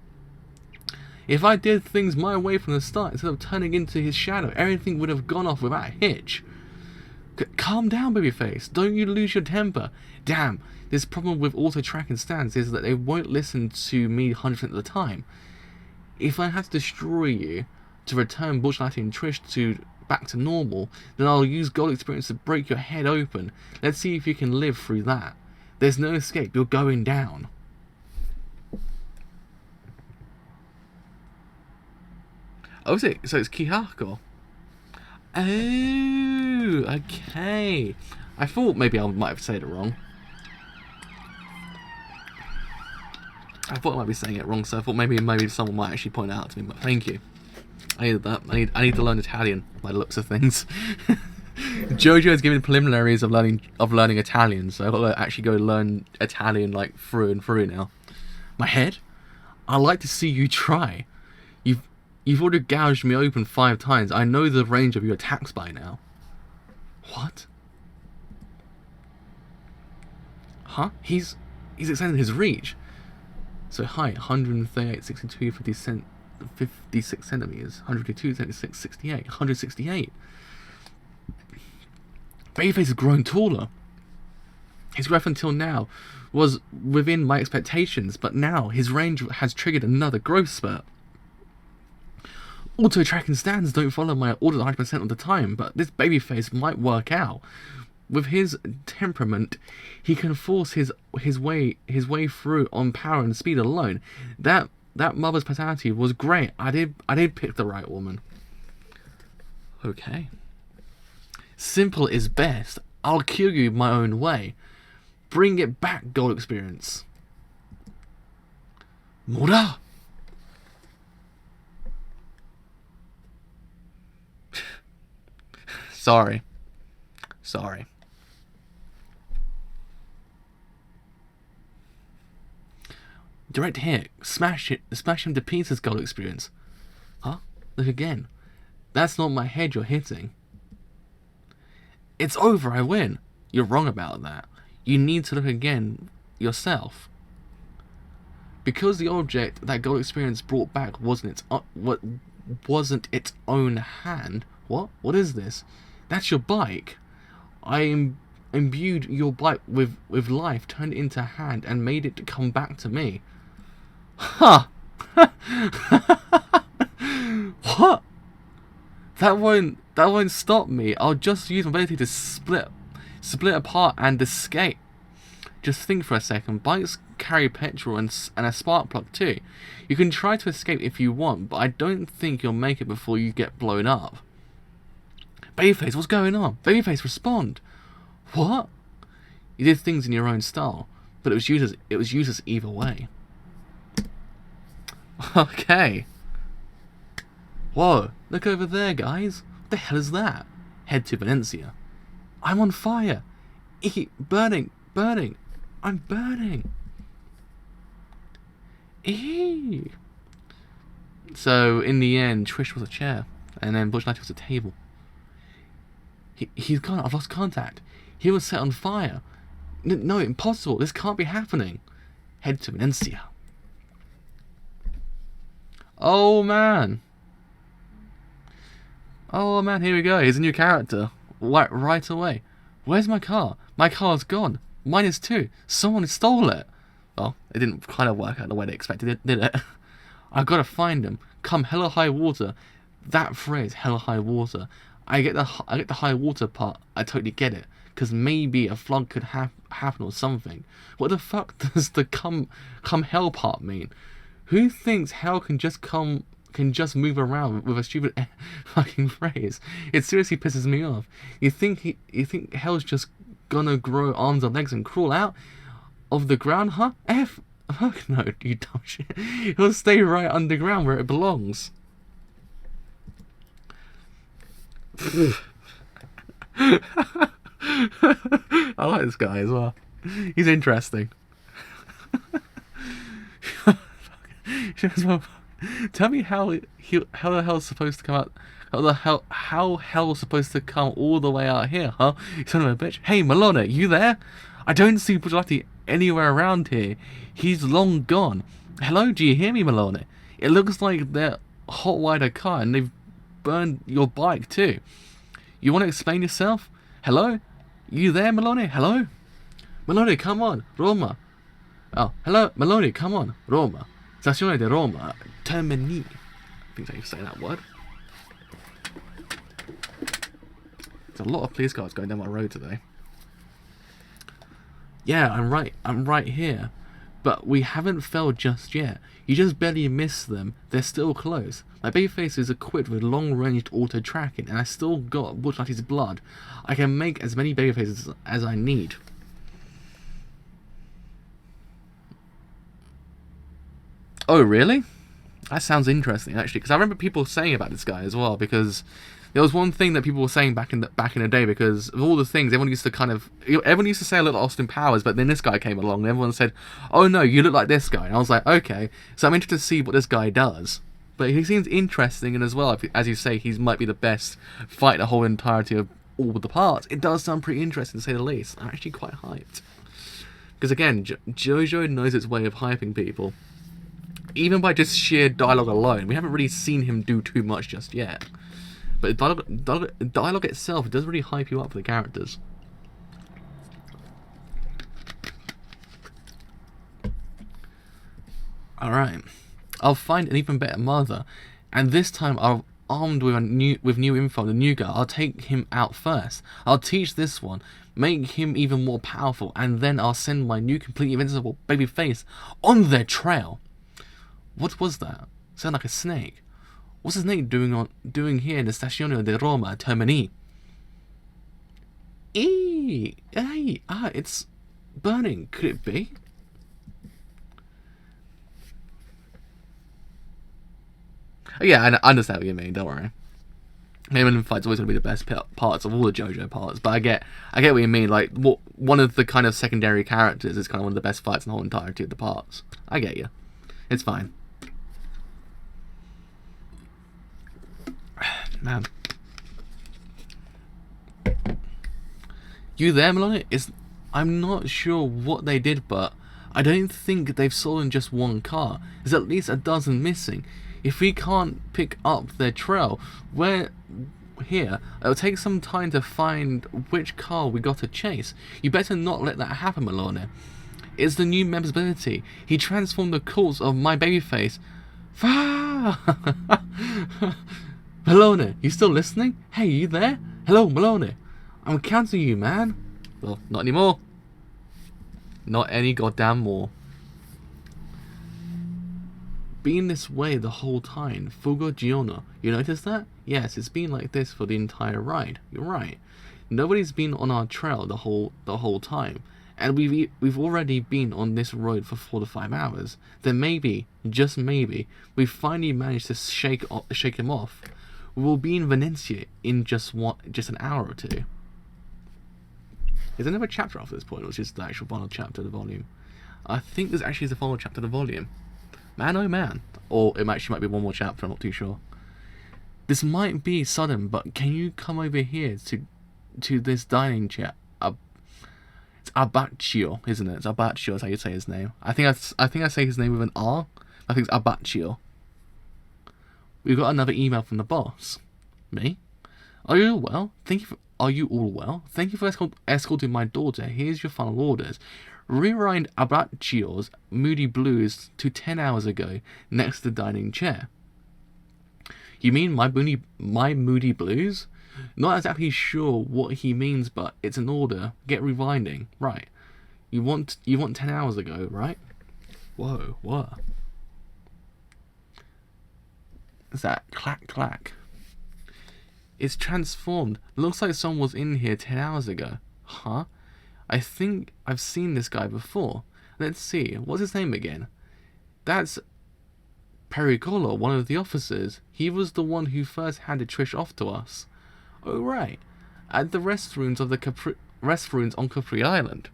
S1: If I did things my way from the start, instead of turning into his shadow, everything would have gone off without a hitch. Calm down, babyface. Don't you lose your temper. Damn, this problem with auto-tracking stands is that they won't listen to me 100% of the time. If I have to destroy you to return Bushlighty and Trish back to normal, then I'll use gold experience to break your head open. Let's see if you can live through that. There's no escape. You're going down. Oh, is it? So it's Kihako. Oh, okay. I thought maybe I might have said it wrong. I thought I might be saying it wrong, so I thought maybe someone might actually point it out to me. But thank you. I needed that. I need to learn Italian by the looks of things. JoJo is giving preliminaries of learning Italian, so I've got to actually go learn Italian like through and through now. My head? I'd like to see you try. You've already gouged me open 5 times. I know the range of your attacks by now. What? Huh? He's extended his reach. So height 138, 62, 56 centimeters, 152, 76, 68, 168. Babyface has grown taller. His growth until now was within my expectations, but now his range has triggered another growth spurt. Auto-tracking stands don't follow my orders 100% of the time, but this babyface might work out. With his temperament, he can force his way through on power and speed alone. That mother's personality was great. I did pick the right woman. Okay. Simple is best. I'll kill you my own way. Bring it back, gold experience. Mora! Sorry. Direct hit. Smash him to pieces, gold experience. Huh? Look again. That's not my head you're hitting. It's over, I win. You're wrong about that. You need to look again yourself. Because the object that gold experience brought back wasn't its own hand. What? What is this? That's your bike. I imbued your bike with life, turned it into a hand, and made it to come back to me. Huh. What? That won't stop me. I'll just use my ability to split apart and escape. Just think for a second. Bikes carry petrol and a spark plug too. You can try to escape if you want, but I don't think you'll make it before you get blown up. Babyface, what's going on? Babyface, respond. What? You did things in your own style, but it was useless either way. Okay. Whoa, look over there, guys. What the hell is that? Head to Valencia. I'm on fire. Burning. I'm burning. Eee. So, in the end, Trish was a chair, and then Bushlighty was a table. He's gone. I've lost contact. He was set on fire. No, impossible. This can't be happening. Head to Valencia. Oh man, here we go. Here's a new character. Right away. Where's my car? My car's gone. Mine is too. Someone stole it. Well, it didn't kind of work out the way they expected it, did it? I've got to find him. Come hell or high water. That phrase, hell or high water. I get the high water part. I totally get it. Because maybe a flood could happen or something. What the fuck does the come hell part mean? Who thinks hell can just move around with a stupid fucking phrase? It seriously pisses me off. You think hell's just gonna grow arms and legs and crawl out of the ground, huh? Fuck no, you dumb shit. It'll stay right underground where it belongs. I like this guy as well. He's interesting. Tell me how the hell's supposed to come out? How hell's supposed to come all the way out here, huh? You son of a bitch! Hey, Malone, you there? I don't see Bushlighty anywhere around here. He's long gone. Hello, do you hear me, Malone? It looks like they're hot-wired a car and they've burned your bike too. You want to explain yourself? Hello? You there, Malone? Hello? Malone, come on, Roma. Oh, hello, Malone, come on, Roma. Stazione di Roma, Termini. I think that's how you say that word. There's a lot of police cars going down my road today. Yeah, I'm right here. But we haven't failed just yet. You just barely missed them. They're still close. My babyface is equipped with long-ranged auto-tracking, and I still got Butchlatti's blood. I can make as many babyfaces as I need. Oh, really? That sounds interesting, actually, because I remember people saying about this guy as well, because there was one thing that people were saying back in the day, because of all the things, everyone used to say a little Austin Powers, but then this guy came along, and everyone said, oh no, you look like this guy, and I was like, okay, so I'm interested to see what this guy does. But he seems interesting, and as well, as you say, he might be the best fight the whole entirety of all the parts. It does sound pretty interesting, to say the least. I'm actually quite hyped. Because again, JoJo knows its way of hyping people. Even by just sheer dialogue alone. We haven't really seen him do too much just yet. But dialogue itself does really hype you up for the characters. Alright. I'll find an even better mother. And this time I'll armed with new info on the new guy. I'll take him out first. I'll teach this one. Make him even more powerful. And then I'll send my new completely invincible baby face on their trail. What was that? Sound like a snake. What's the snake doing here in the Stazione di Roma, Termini? It's burning. Could it be? Oh, yeah, I understand what you mean. Don't worry. Him fight's always going to be the best parts of all the JoJo parts, but I get what you mean. Like, one of the kind of secondary characters is kind of one of the best fights in the whole entirety of the parts. I get you. It's fine. Man. You there, Malone? I'm not sure what they did, but I don't think they've stolen just one car. There's at least a dozen missing. If we can't pick up their trail, we're here. It'll take some time to find which car we got to chase. You better not let that happen, Malone. It's the new member's ability. He transformed the corpse of my babyface. Malone, you still listening? Hey, you there? Hello, Malone. I'm counting you, man. Well, not anymore. Not any goddamn more. Been this way the whole time. Fugo Giorno. You notice that? Yes, it's been like this for the entire ride. You're right. Nobody's been on our trail the whole time. And we've already been on this road for 4 to 5 hours. Then maybe, just maybe, we finally managed to shake him off. We will be in Venezia in just an hour or two. There's another chapter after this point, which is the actual final chapter of the volume. I think this actually is the final chapter of the volume. Man, oh man. Or it actually might be one more chapter, I'm not too sure. This might be sudden, but can you come over here to this dining chair? It's Abbacchio, isn't it? It's Abbacchio is how you say his name. I think I say his name with an R. I think it's Abbacchio. We've got another email from the boss. Me? Are you all well? Are you all well? Thank you for escorting my daughter. Here's your final orders. Rewind Abbaccio's Moody Blues to 10 hours ago, next to the dining chair. You mean my Moody Blues? Not exactly sure what he means, but it's an order. Get rewinding. Right. You want 10 hours ago, right? Whoa, what? Is that clack clack? It's transformed. Looks like someone was in here 10 hours ago. Huh? I think I've seen this guy before. Let's see. What's his name again? That's Pericolo, one of the officers. He was the one who first handed Trish off to us. Oh, right. At the restrooms on Capri Island.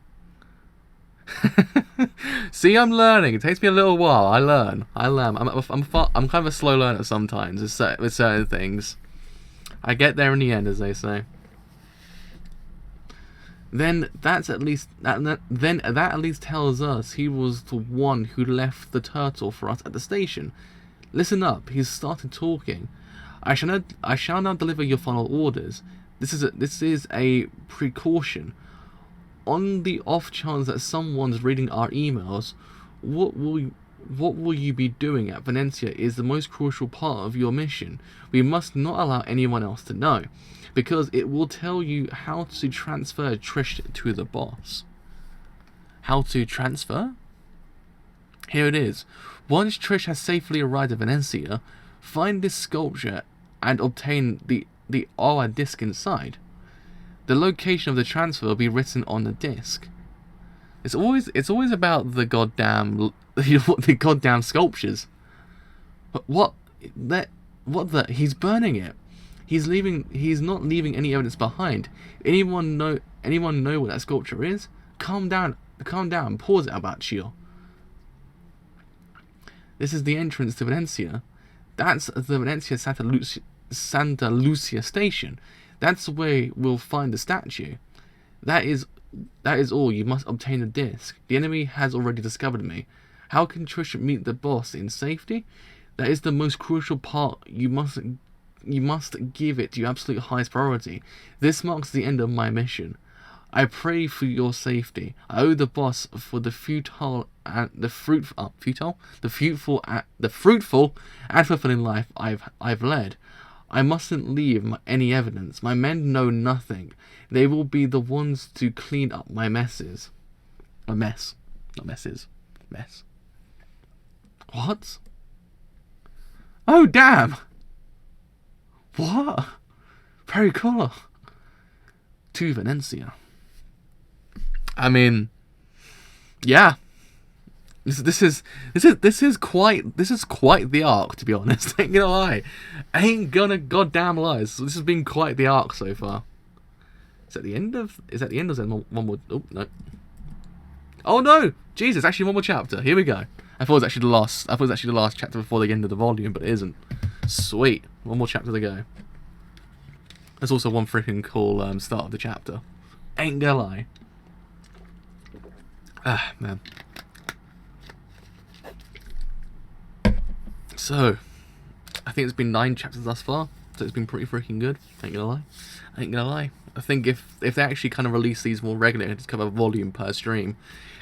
S1: See, I'm learning. It takes me a little while. I learn. I'm kind of a slow learner sometimes with certain things. I get there in the end, as they say. Then that at least tells us he was the one who left the turtle for us at the station. Listen up, he's started talking. I shall now deliver your final orders. This is a precaution. On the off chance that someone's reading our emails, what will you be doing at Venetia is the most crucial part of your mission. We must not allow anyone else to know, because it will tell you how to transfer Trish to the boss. How to transfer? Here it is. Once Trish has safely arrived at Venetia, find this sculpture and obtain the Aura disc inside. The location of the transfer will be written on the disc. It's always about the goddamn the goddamn sculptures. But what the he's burning it. He's not leaving any evidence behind. Anyone know what that sculpture is? Calm down, pause it about Chio. This is the entrance to Venetia. That's the Venetia Santa Lucia station. That's where we'll find the statue. That is all. You must obtain the disc. The enemy has already discovered me. How can Trish meet the boss in safety? That is the most crucial part. You must give it your absolute highest priority. This marks the end of my mission. I pray for your safety. I owe the boss for the fruitful and fulfilling life I've led. I mustn't leave any evidence. My men know nothing. They will be the ones to clean up my messes. A mess. Not messes. Mess. What? Oh, damn! What? Very cool. To Venetia. I mean, yeah. This is quite the arc, to be honest. Ain't gonna lie. Ain't gonna goddamn lie. This has been quite the arc so far. Is that the end of? Is that the end of one more? Oh no. Oh no! Jesus, actually one more chapter. Here we go. I thought it was actually the last chapter before the end of the volume, but it isn't. Sweet. One more chapter to go. There's also one freaking cool start of the chapter. Ain't gonna lie. Ah, man. So, I think it's been 9 chapters thus far, so it's been pretty freaking good. Ain't gonna lie. I think if they actually kind of release these more regularly, just cover a volume per stream,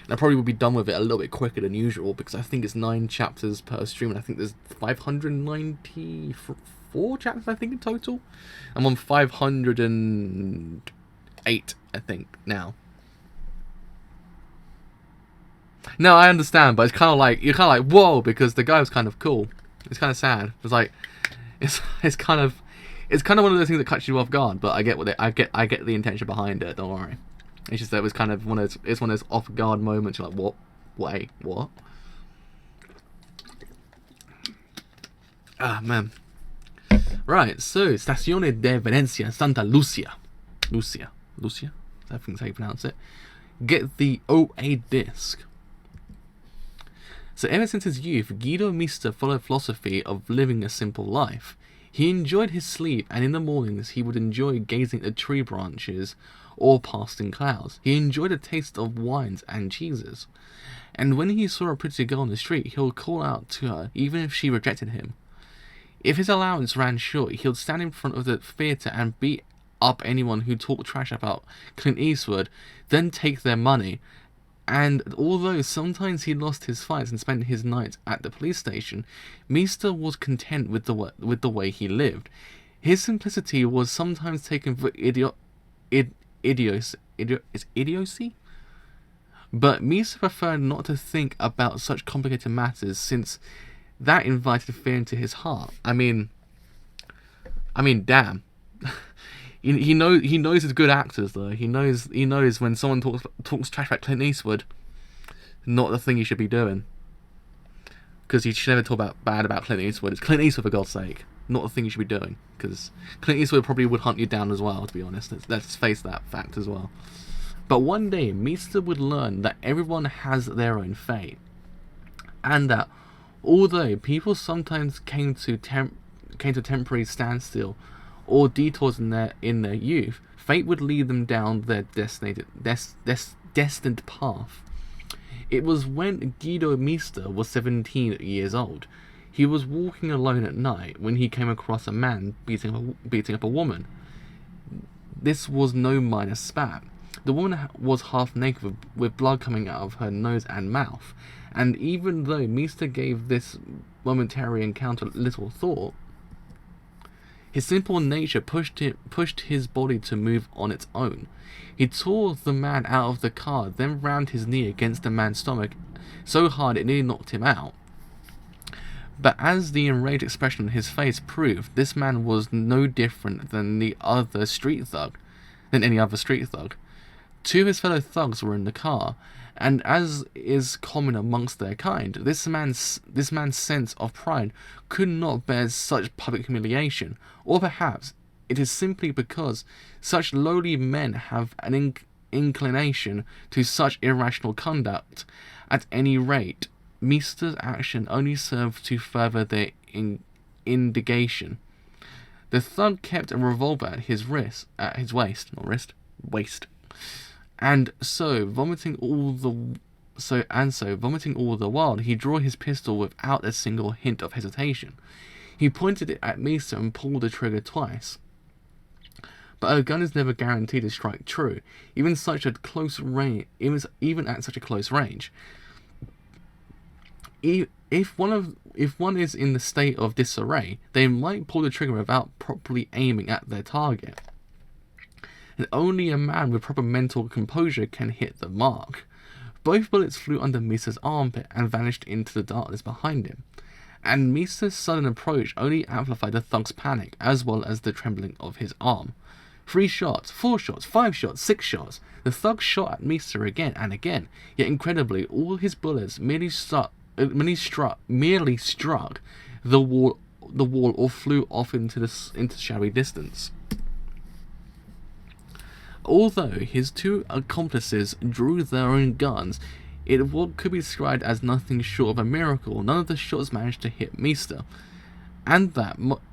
S1: I probably would be done with it a little bit quicker than usual, because I think it's 9 chapters per stream, and I think there's 594 chapters, I think, in total. I'm on 508, I think, now. No, I understand, but it's kind of like, you're kind of like, whoa, because the guy was kind of cool. It's kind of sad. It's like, it's kind of one of those things that catch you off guard. But I get I get the intention behind it. Don't worry. It's just that it was kind of one of those off guard moments. You're like, what? Wait, what? Ah, man. Right. So, Stazione de Venecia, Santa Lucia. Lucia. I think that's how you pronounce it. Get the OA disc. So ever since his youth, Guido Mista followed a philosophy of living a simple life. He enjoyed his sleep, and in the mornings he would enjoy gazing at tree branches or passing clouds. He enjoyed the taste of wines and cheeses. And when he saw a pretty girl on the street, he would call out to her, even if she rejected him. If his allowance ran short, he would stand in front of the theatre and beat up anyone who talked trash about Clint Eastwood, then take their money. And although sometimes he lost his fights and spent his nights at the police station, Mista was content with the way he lived. His simplicity was sometimes taken for idiocy? But Mista preferred not to think about such complicated matters, since that invited fear into his heart. I mean, damn. He knows his good actors though. He knows when someone talks trash about Clint Eastwood, not the thing you should be doing. Because you should never talk bad about Clint Eastwood. It's Clint Eastwood, for God's sake, not the thing you should be doing. Because Clint Eastwood probably would hunt you down as well. To be honest, let's face that fact as well. But one day, Mista would learn that everyone has their own fate, and that although people sometimes came to temporary standstill or detours in their youth, fate would lead them down their destined path. It was when Guido Mista was 17 years old. He was walking alone at night when he came across a man beating up a woman. This was no minor spat. The woman was half naked with blood coming out of her nose and mouth, and even though Mista gave this momentary encounter little thought, his simple nature pushed his body to move on its own. He tore the man out of the car, then rammed his knee against the man's stomach so hard it nearly knocked him out. But as the enraged expression on his face proved, this man was no different than any other street thug. Two of his fellow thugs were in the car, and as is common amongst their kind, this man's sense of pride could not bear such public humiliation, or perhaps it is simply because such lowly men have an inclination to such irrational conduct. At any rate, Mista's action only served to further their indignation. The thug kept a revolver at his waist, and so vomiting all the while, he drew his pistol without a single hint of hesitation. He pointed it at Mista and pulled the trigger twice. But a gun is never guaranteed to strike true, even at such a close range. If one is in the state of disarray, they might pull the trigger without properly aiming at their target. And only a man with proper mental composure can hit the mark. Both bullets flew under Mista's armpit and vanished into the darkness behind him. And Mista's sudden approach only amplified the thug's panic, as well as the trembling of his arm. 3 shots, 4 shots, 5 shots, 6 shots. The thug shot at Mista again and again, yet incredibly, all his bullets merely struck the wall or flew off into shadowy distance. Although his 2 accomplices drew their own guns, what could be described as nothing short of a miracle. None of the shots managed to hit Mista, and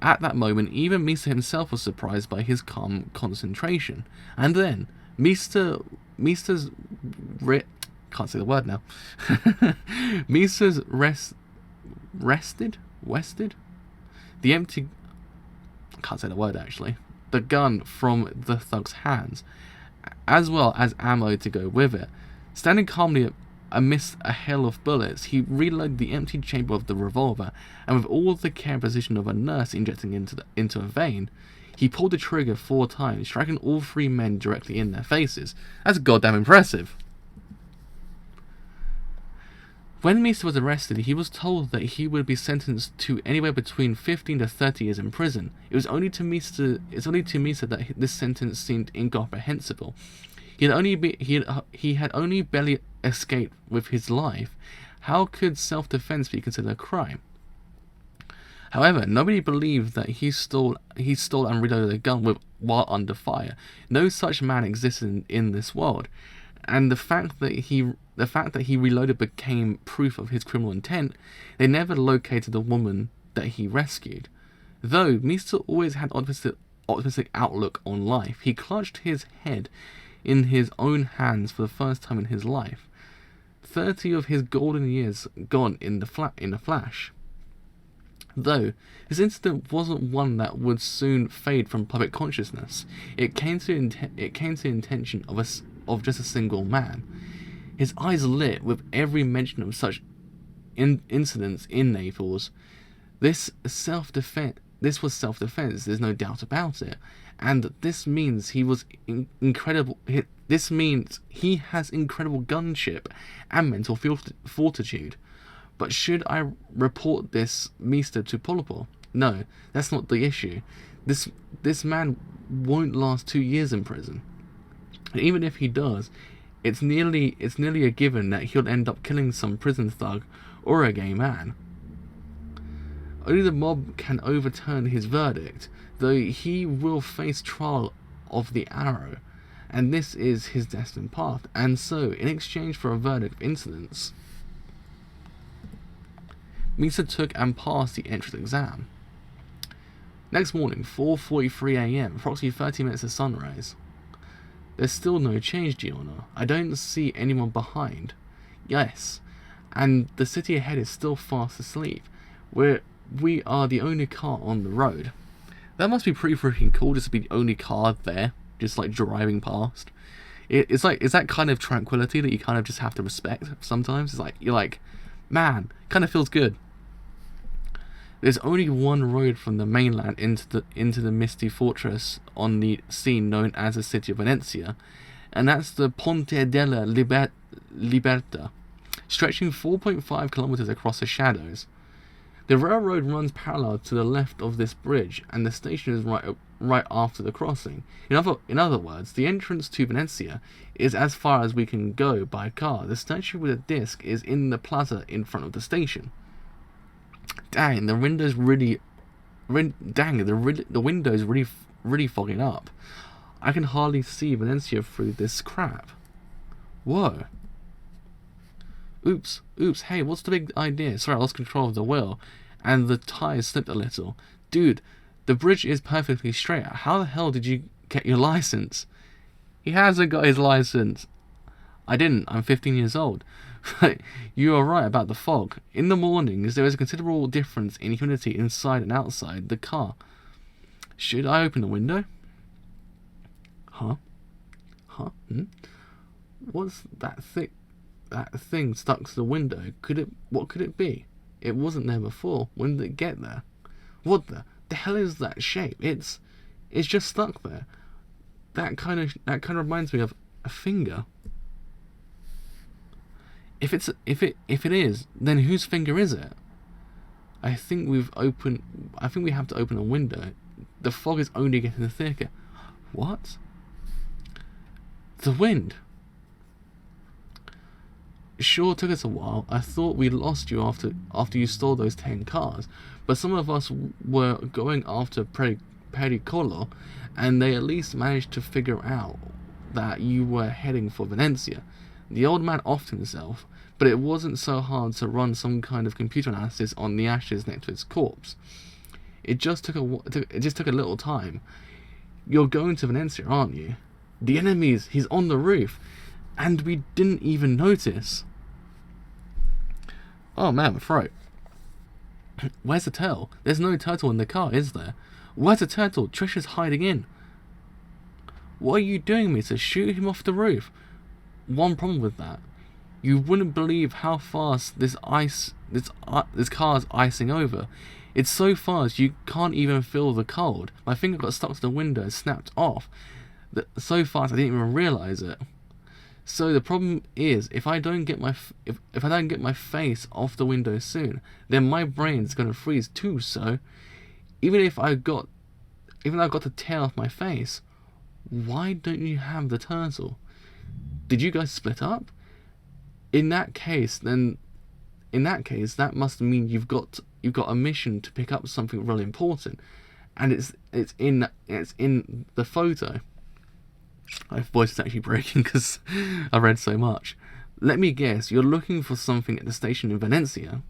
S1: at that moment, even Mista himself was surprised by his calm concentration. And then Mista's can't say the word now. Mista's wrested the empty, can't say the word actually, the gun from the thug's hands, as well as ammo to go with it. Standing calmly amidst a hail of bullets, he reloaded the empty chamber of the revolver, and with all the care and precision of a nurse injecting into a vein, he pulled the trigger 4 times, striking all 3 men directly in their faces. That's goddamn impressive. When Mista was arrested, he was told that he would be sentenced to anywhere between 15 to 30 years in prison. It was only to Mista that this sentence seemed incomprehensible. He had only barely escaped with his life. How could self-defense be considered a crime? However, nobody believed that he stole and reloaded a gun while under fire. No such man existed in this world, and the fact that he reloaded became proof of his criminal intent. They never located the woman that he rescued. Though Mista always had an optimistic outlook on life, he clutched his head in his own hands for the first time in his life. 30 of his golden years gone in a flash. Though this incident wasn't one that would soon fade from public consciousness, it came to the intention of just a single man. His eyes lit with every mention of such incidents in Naples. This was self-defense. There's no doubt about it, and this means he was incredible. This means he has incredible gunship and mental fortitude. But should I report this Mista to Polipor? No, that's not the issue. This man won't last 2 years in prison. And even if he does, it's nearly a given that he'll end up killing some prison thug or a gay man. Only the mob can overturn his verdict, though he will face trial of the Aureo, and this is his destined path. And so, in exchange for a verdict of insolence, Mista took and passed the entrance exam. Next morning, 4:43 AM, approximately 30 minutes of sunrise. There's still no change, Gianna. I don't see anyone behind. Yes, and the city ahead is still fast asleep. We are the only car on the road. That must be pretty freaking cool, just to be the only car there, just like driving past. It's that kind of tranquility that you kind of just have to respect sometimes. It's like, you're like, man, kind of feels good. There's only one road from the mainland into the misty fortress on the scene known as the city of Venezia, and that's the Ponte della Libertà, stretching 4.5 kilometers across the shadows. The railroad runs parallel to the left of this bridge, and the station is right after the crossing. In other words, the entrance to Venezia is as far as we can go by car. The statue with a disc is in the plaza in front of the station. Dang, the window's really fogging up. I can hardly see Venezia through this crap. Whoa. Oops, hey, what's the big idea? Sorry, I lost control of the wheel, and the tires slipped a little. Dude, the bridge is perfectly straight. How the hell did you get your license? He hasn't got his license. I didn't, I'm 15 years old. You are right about the fog. In the mornings, there is a considerable difference in humidity inside and outside the car. Should I open the window? Huh? What's that thing stuck to the window? What could it be? It wasn't there before. When did it get there? What the hell is that shape? It's just stuck there. That kind of reminds me of a finger. If it is, then whose finger is it? I think we have to open a window. The fog is only getting thicker. What? The wind. Sure took us a while. I thought we lost you after you stole those 10 cars, but some of us were going after Pericolo, and they at least managed to figure out that you were heading for Venezia. The old man offed himself, but it wasn't so hard to run some kind of computer analysis on the ashes next to his corpse. It just took a little time. You're going to Venezia, aren't you? The he's on the roof, and we didn't even notice. Oh man, my throat. Where's the turtle? There's no turtle in the car, is there? Where's the turtle? Trisha's hiding in. What are you doing, Mista? Shoot him off the roof. One problem with that. You wouldn't believe how fast this car's icing over. It's so fast you can't even feel the cold. My finger got stuck to the window and snapped off. So fast I didn't even realise it. So the problem is, if I don't get my face off the window soon, then my brain's gonna freeze too. So even if I got to tear off my face, why don't you have the turtle? Did you guys split up? In that case, that must mean you've got a mission to pick up something really important, and it's in the photo. My voice is actually breaking because I read so much. Let me guess, you're looking for something at the station in Venezia.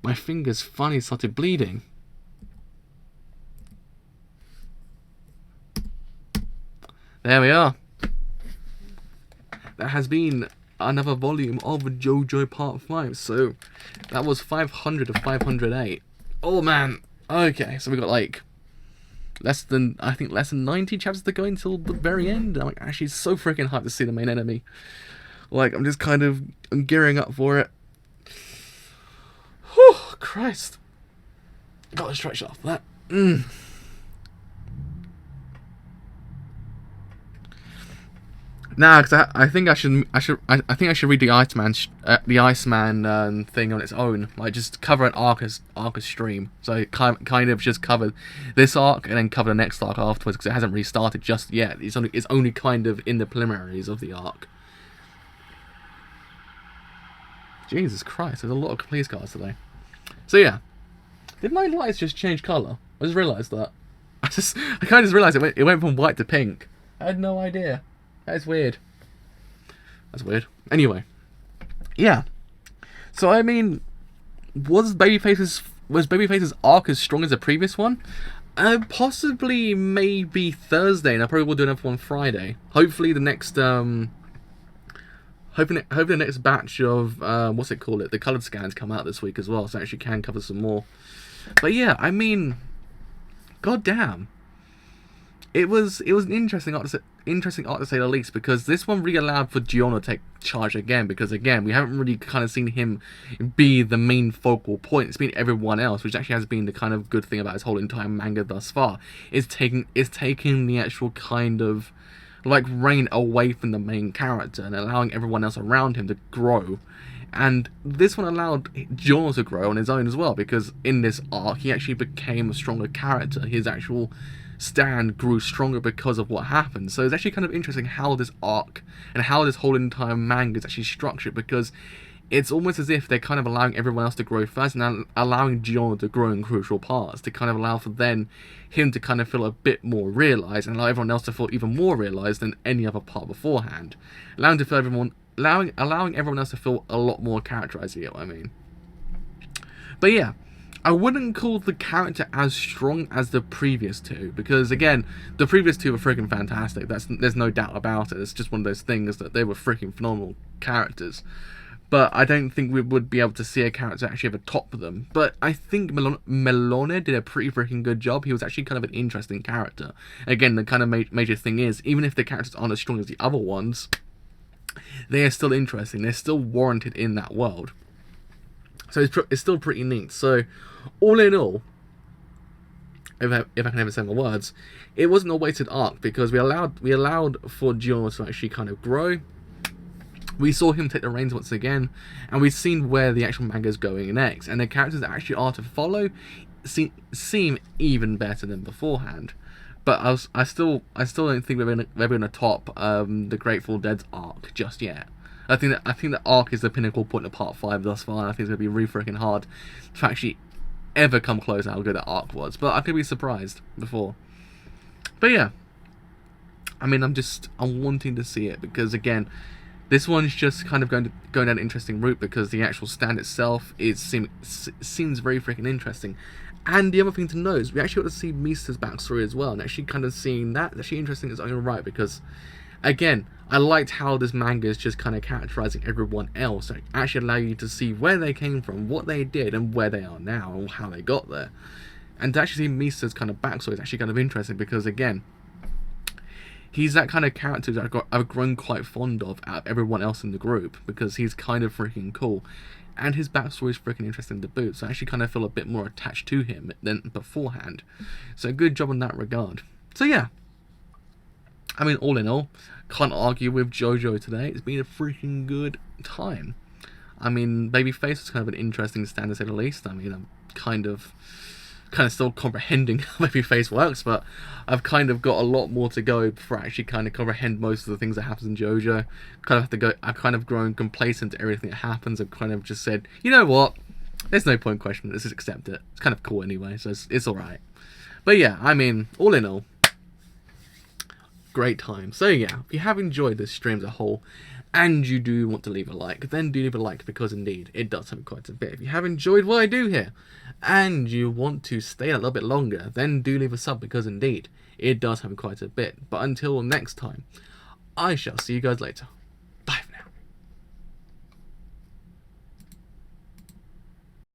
S1: My fingers finally started bleeding. There we are. That has been another volume of JoJo Part 5. So that was 500 of 508. Oh man. Okay, so we got like less than 90 chapters to go until the very end. I'm like actually so freaking hyped to see the main enemy. Like I'm just kind of gearing up for it. Whew, Christ. Gotta stretch off that. Nah, because I think I should read the Iceman thing on its own. Like just cover an arc as stream. So kind of just cover this arc and then cover the next arc afterwards because it hasn't restarted just yet. It's only kind of in the preliminaries of the arc. Jesus Christ, there's a lot of police cars today. So yeah, did my lights just change colour? I just realised that. I kind of just realised it went from white to pink. I had no idea. That's weird. That's weird. Anyway, yeah. So I mean, was Babyface's arc as strong as the previous one? Possibly, maybe Thursday, and I probably will do another one Friday. Hopefully the next hoping the next batch of what's it called, the coloured scans come out this week as well, so I actually can cover some more. But yeah, I mean, goddamn, it was an interesting arc to say the least, because this one really allowed for Giorno to take charge again, because again, we haven't really kind of seen him be the main focal point. It's been everyone else, which actually has been the kind of good thing about his whole entire manga thus far, is taking the actual kind of like reign away from the main character and allowing everyone else around him to grow. And this one allowed Giorno to grow on his own as well, because in this arc he actually became a stronger character. His actual stand grew stronger because of what happened. So it's actually kind of interesting how this arc and how this whole entire manga is actually structured, because it's almost as if they're kind of allowing everyone else to grow first and allowing Giorno to grow in crucial parts, to kind of allow for then him to kind of feel a bit more realised and allow everyone else to feel even more realised than any other part beforehand. Allowing everyone else to feel a lot more characterised, you get what I mean? But yeah, I wouldn't call the character as strong as the previous two, because again, the previous two were freaking fantastic. There's no doubt about it. It's just one of those things that they were freaking phenomenal characters. But I don't think we would be able to see a character actually ever top them. But I think Melone did a pretty freaking good job. He was actually kind of an interesting character. Again, the kind of major thing is, even if the characters aren't as strong as the other ones, they are still interesting. They're still warranted in that world. So it's still pretty neat. So, all in all, if I can ever say my words, it wasn't a wasted arc, because we allowed for Giorno to actually kind of grow. We saw him take the reins once again, and we've seen where the actual manga is going next, and the characters that actually are to follow seem even better than beforehand. But I still don't think they're gonna top the Grateful Dead's arc just yet. I think the arc is the pinnacle point of part 5 thus far, and I think it's gonna be really freaking hard to actually ever come close to how good that arc was. But I could be surprised before. But yeah, I mean, I'm wanting to see it, because again, this one's just kind of going down an interesting route, because the actual stand itself seems very freaking interesting. And the other thing to know is we actually got to see Mista's backstory as well, and actually kind of seeing that's actually interesting in its own right, because again, I liked how this manga is just kind of characterizing everyone else, and actually allow you to see where they came from, what they did, and where they are now, and how they got there. And to actually see Mista's kind of backstory is actually kind of interesting, because again, he's that kind of character that I've grown quite fond of out of everyone else in the group, because he's kind of freaking cool. And his backstory is freaking interesting to boot, so I actually kind of feel a bit more attached to him than beforehand. So good job in that regard. So yeah, I mean, all in all, can't argue with JoJo today. It's been a freaking good time. I mean, Babyface was kind of an interesting stand, to say the least. I mean, I'm kind of still comprehending how Babyface works, but I've kind of got a lot more to go before I actually kind of comprehend most of the things that happens in JoJo. I've kind of grown complacent to everything that happens. I've kind of just said, you know what, there's no point questioning it, let's just accept it. It's kind of cool anyway, so it's alright. But yeah, I mean, all in all, great time. So yeah, if you have enjoyed this stream as a whole, and you do want to leave a like, then do leave a like, because indeed, it does help quite a bit. If you have enjoyed what I do here, and you want to stay a little bit longer, then do leave a sub, because indeed, it does help quite a bit. But until next time, I shall see you guys later.